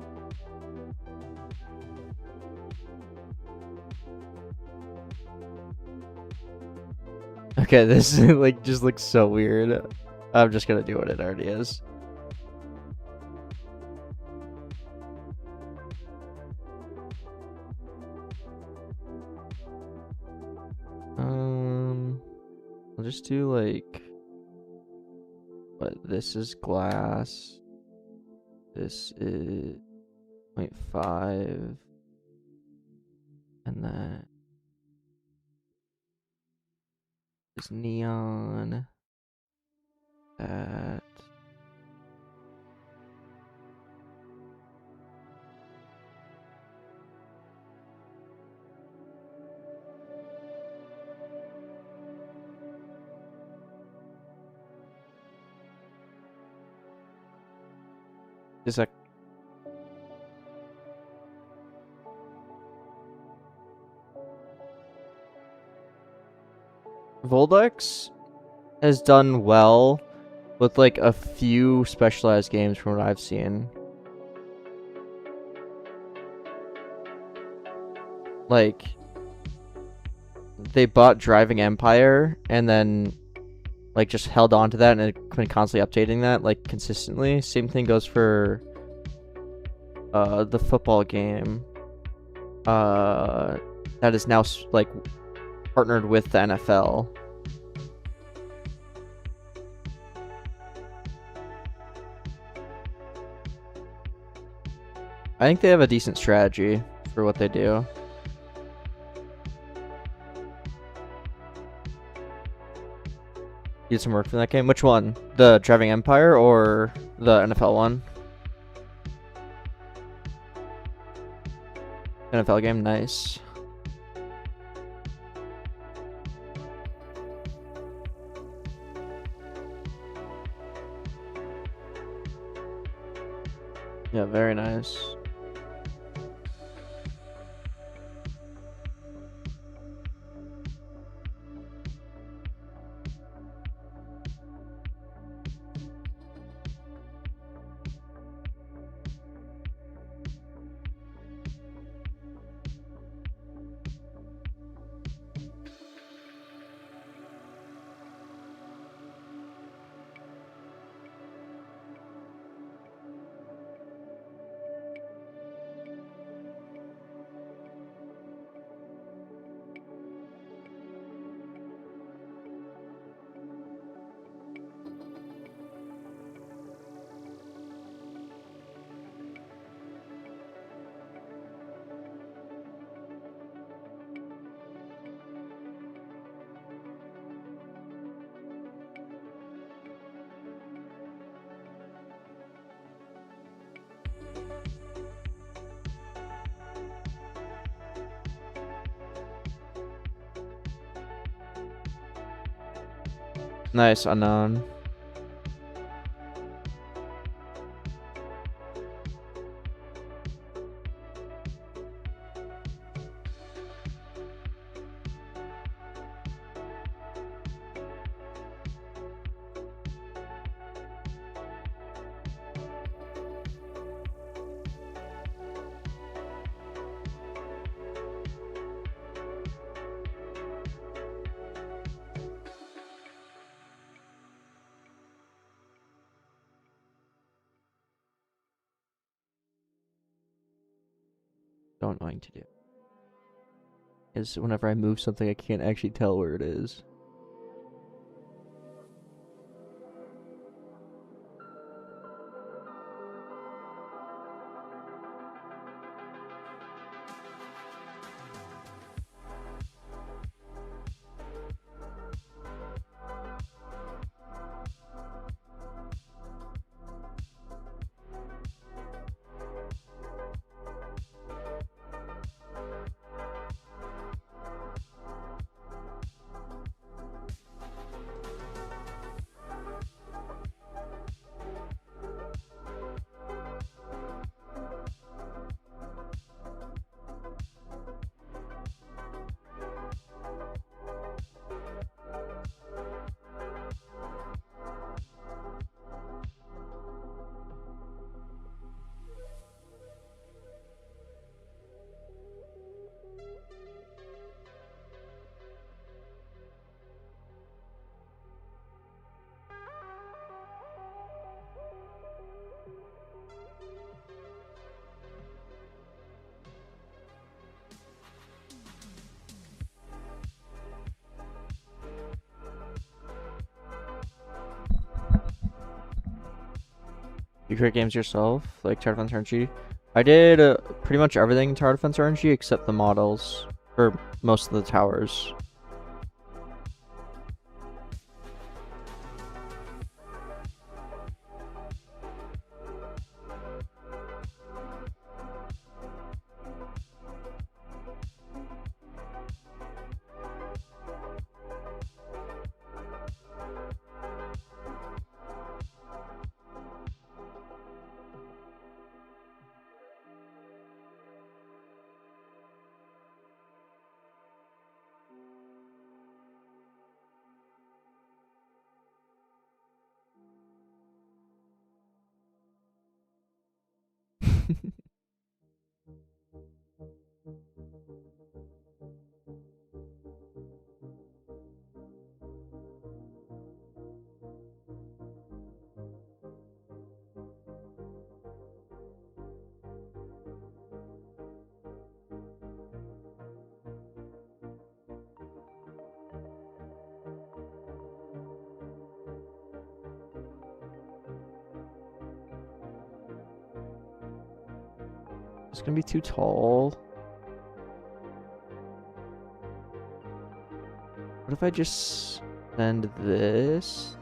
Speaker 1: Okay, this like just looks so weird. I'm just gonna do what it already is. I'll just do like, what, this is glass. This is 0.5. And that is neon. That. Is that Voldex has done well with like a few specialized games from what I've seen. Like, they bought Driving Empire and then like just held on to that and it been constantly updating that like consistently. Same thing goes for the football game that is now like partnered with the NFL. I think they have a decent strategy for what they do. You did some work for that game? Which one? The Driving Empire or the NFL one? NFL game, nice. Yeah, very nice. Nice, unknown. So annoying to do is whenever I move something, I can't actually tell where it is. You create games yourself, like Tower Defense RNG? I did pretty much everything in Tower Defense RNG except the models for most of the towers. It's gonna be too tall. What if I just send this?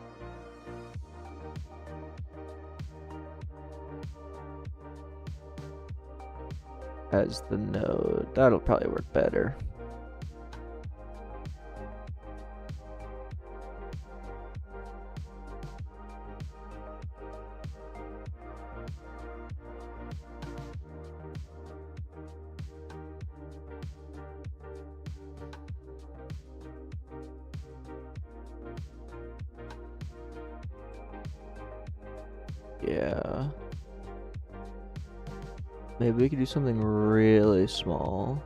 Speaker 1: As the node. That'll probably work better. Yeah. Maybe we could do something really small.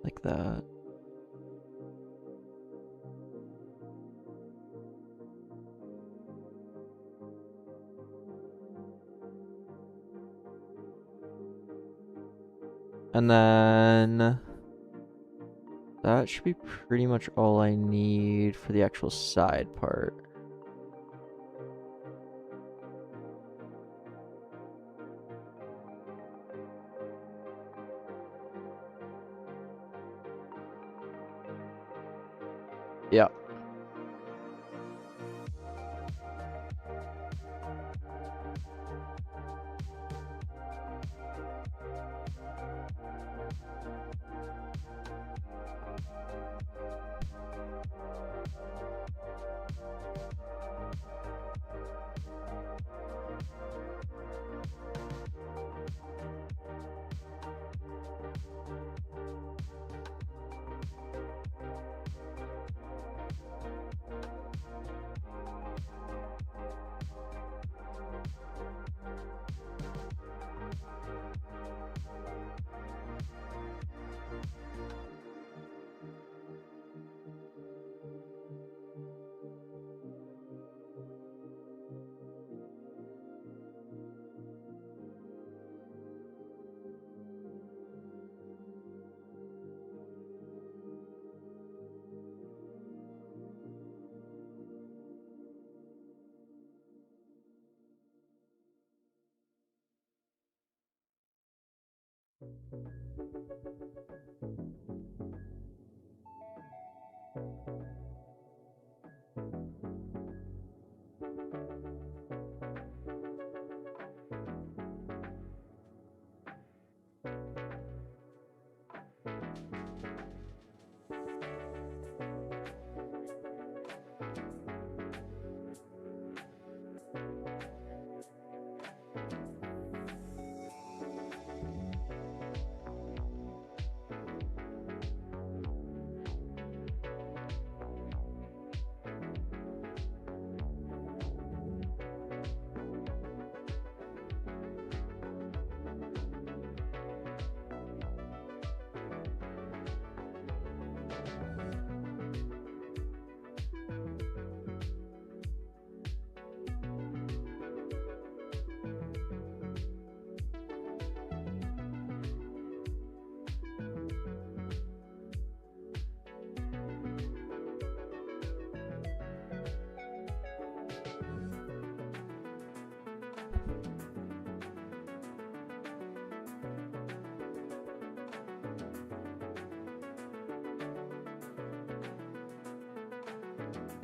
Speaker 1: Like that. And then that should be pretty much all I need for the actual side part. Yeah.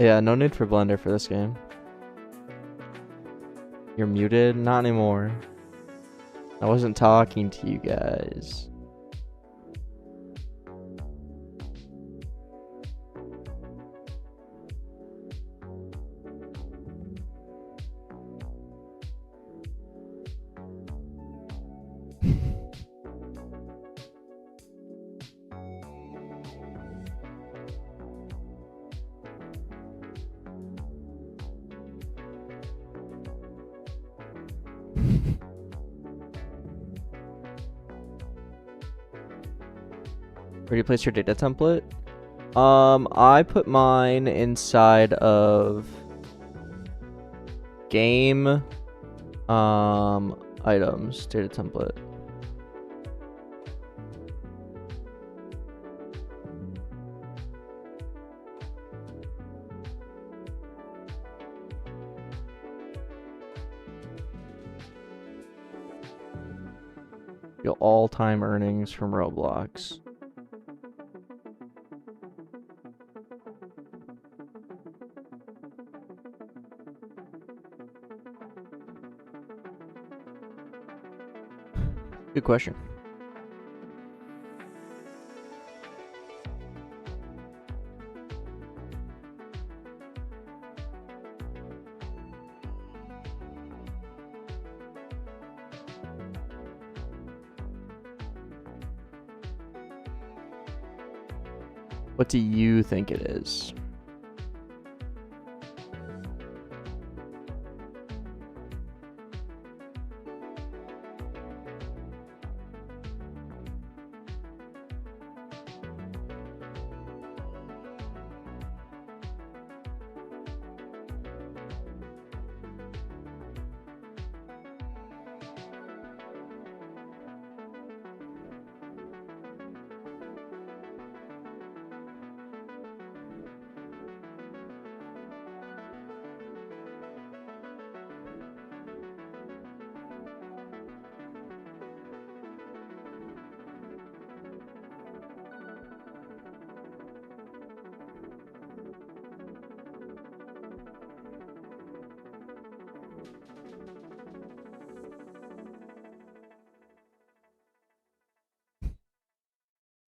Speaker 1: Yeah, no need for Blender for this game. You're muted? Not anymore. I wasn't talking to you guys. Where do you place your data template? I put mine inside of game items data template. Your all-time earnings from Roblox. Good question. What do you think it is?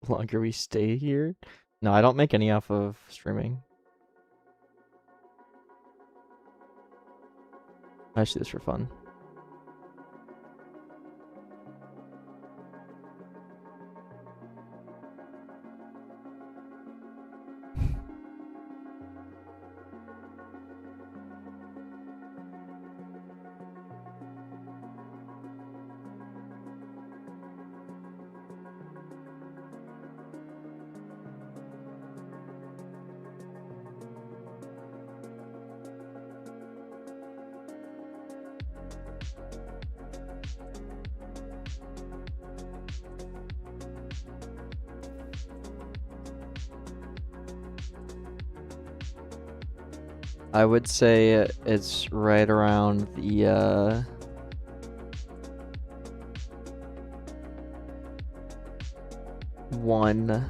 Speaker 1: Longer we stay here? No, I don't make any off of streaming. I just do this for fun. I would say it's right around the one.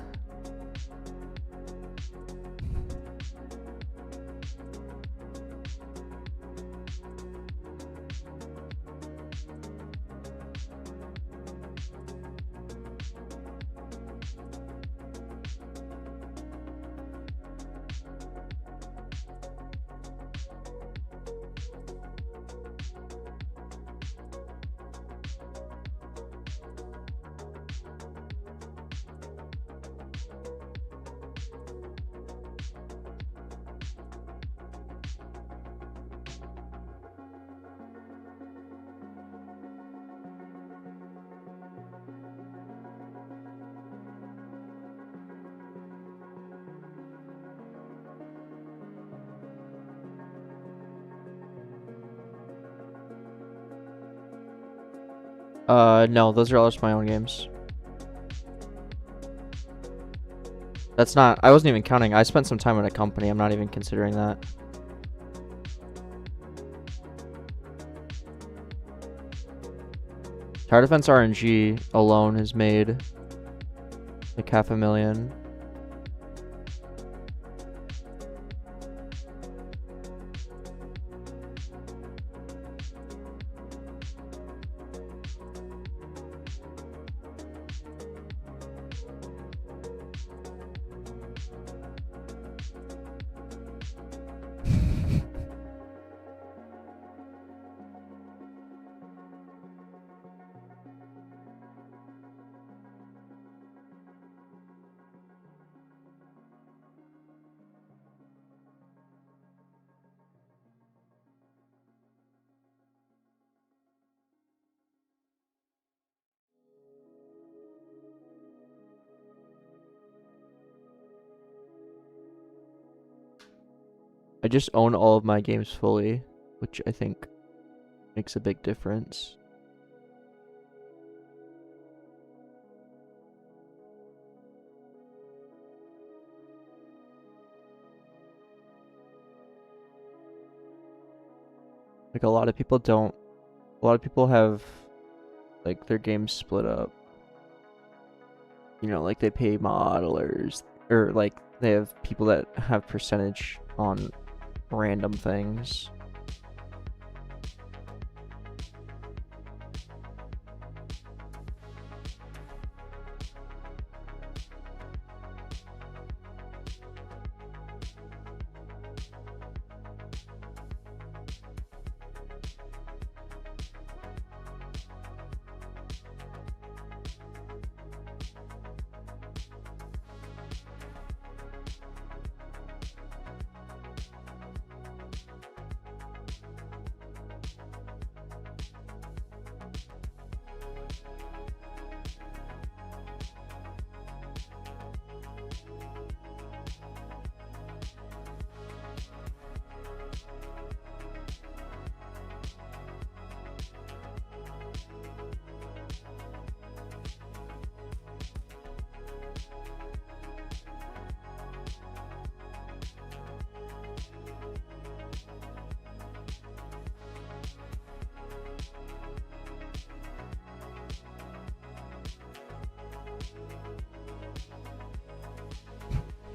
Speaker 1: No, those are all just my own games. That's not, I wasn't even counting. I spent some time at a company. I'm not even considering that. Tower Defense RNG alone has made like $500,000. I just own all of my games fully, which I think makes a big difference. Like a lot of people have like their games split up. You know, like they pay modelers, or like they have people that have percentage on random things.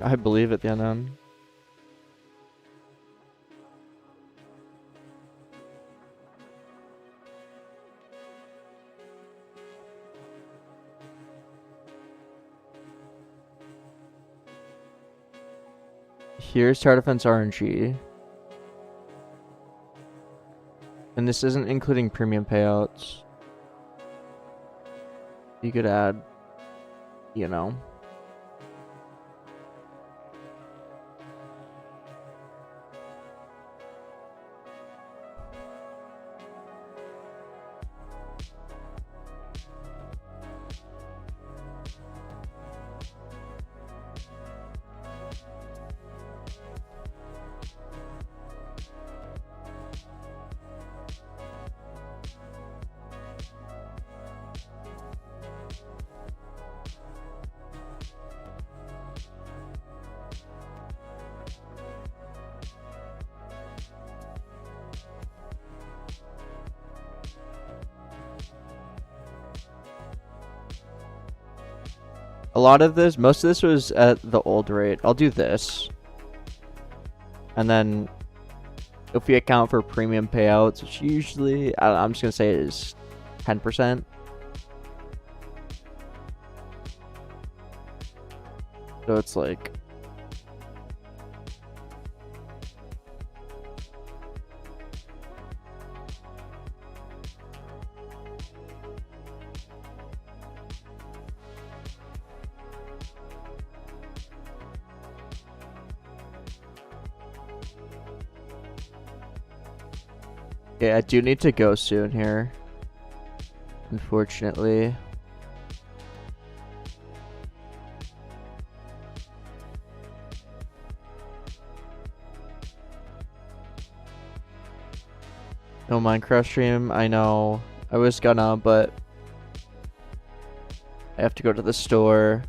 Speaker 1: I believe it, then. Here's Tower Defense RNG. And this isn't including premium payouts. You could add, you know. A lot of this, most of this was at the old rate. I'll do this. And then if we account for premium payouts, which usually, I'm just going to say is 10%. So it's like... Yeah, I do need to go soon here, unfortunately. No Minecraft stream, I know. I was gonna, but I have to go to the store.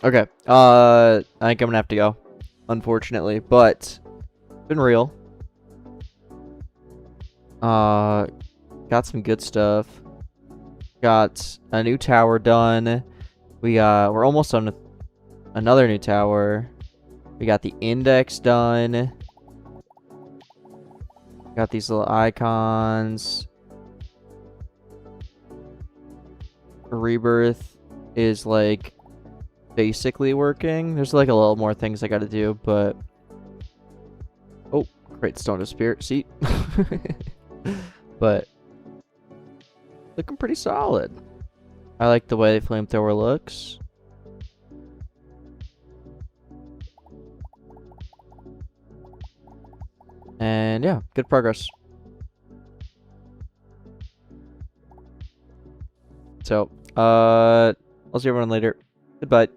Speaker 1: Okay, I think I'm gonna have to go, unfortunately, but it's been real. Got some good stuff. Got a new tower done. We're almost done with another new tower. We got the index done. Got these little icons. Rebirth is like basically working. There's like a little more things I gotta do, but oh, crates don't disappear. See? But looking pretty solid. I like the way flamethrower looks. And yeah, good progress. So, I'll see everyone later. Goodbye.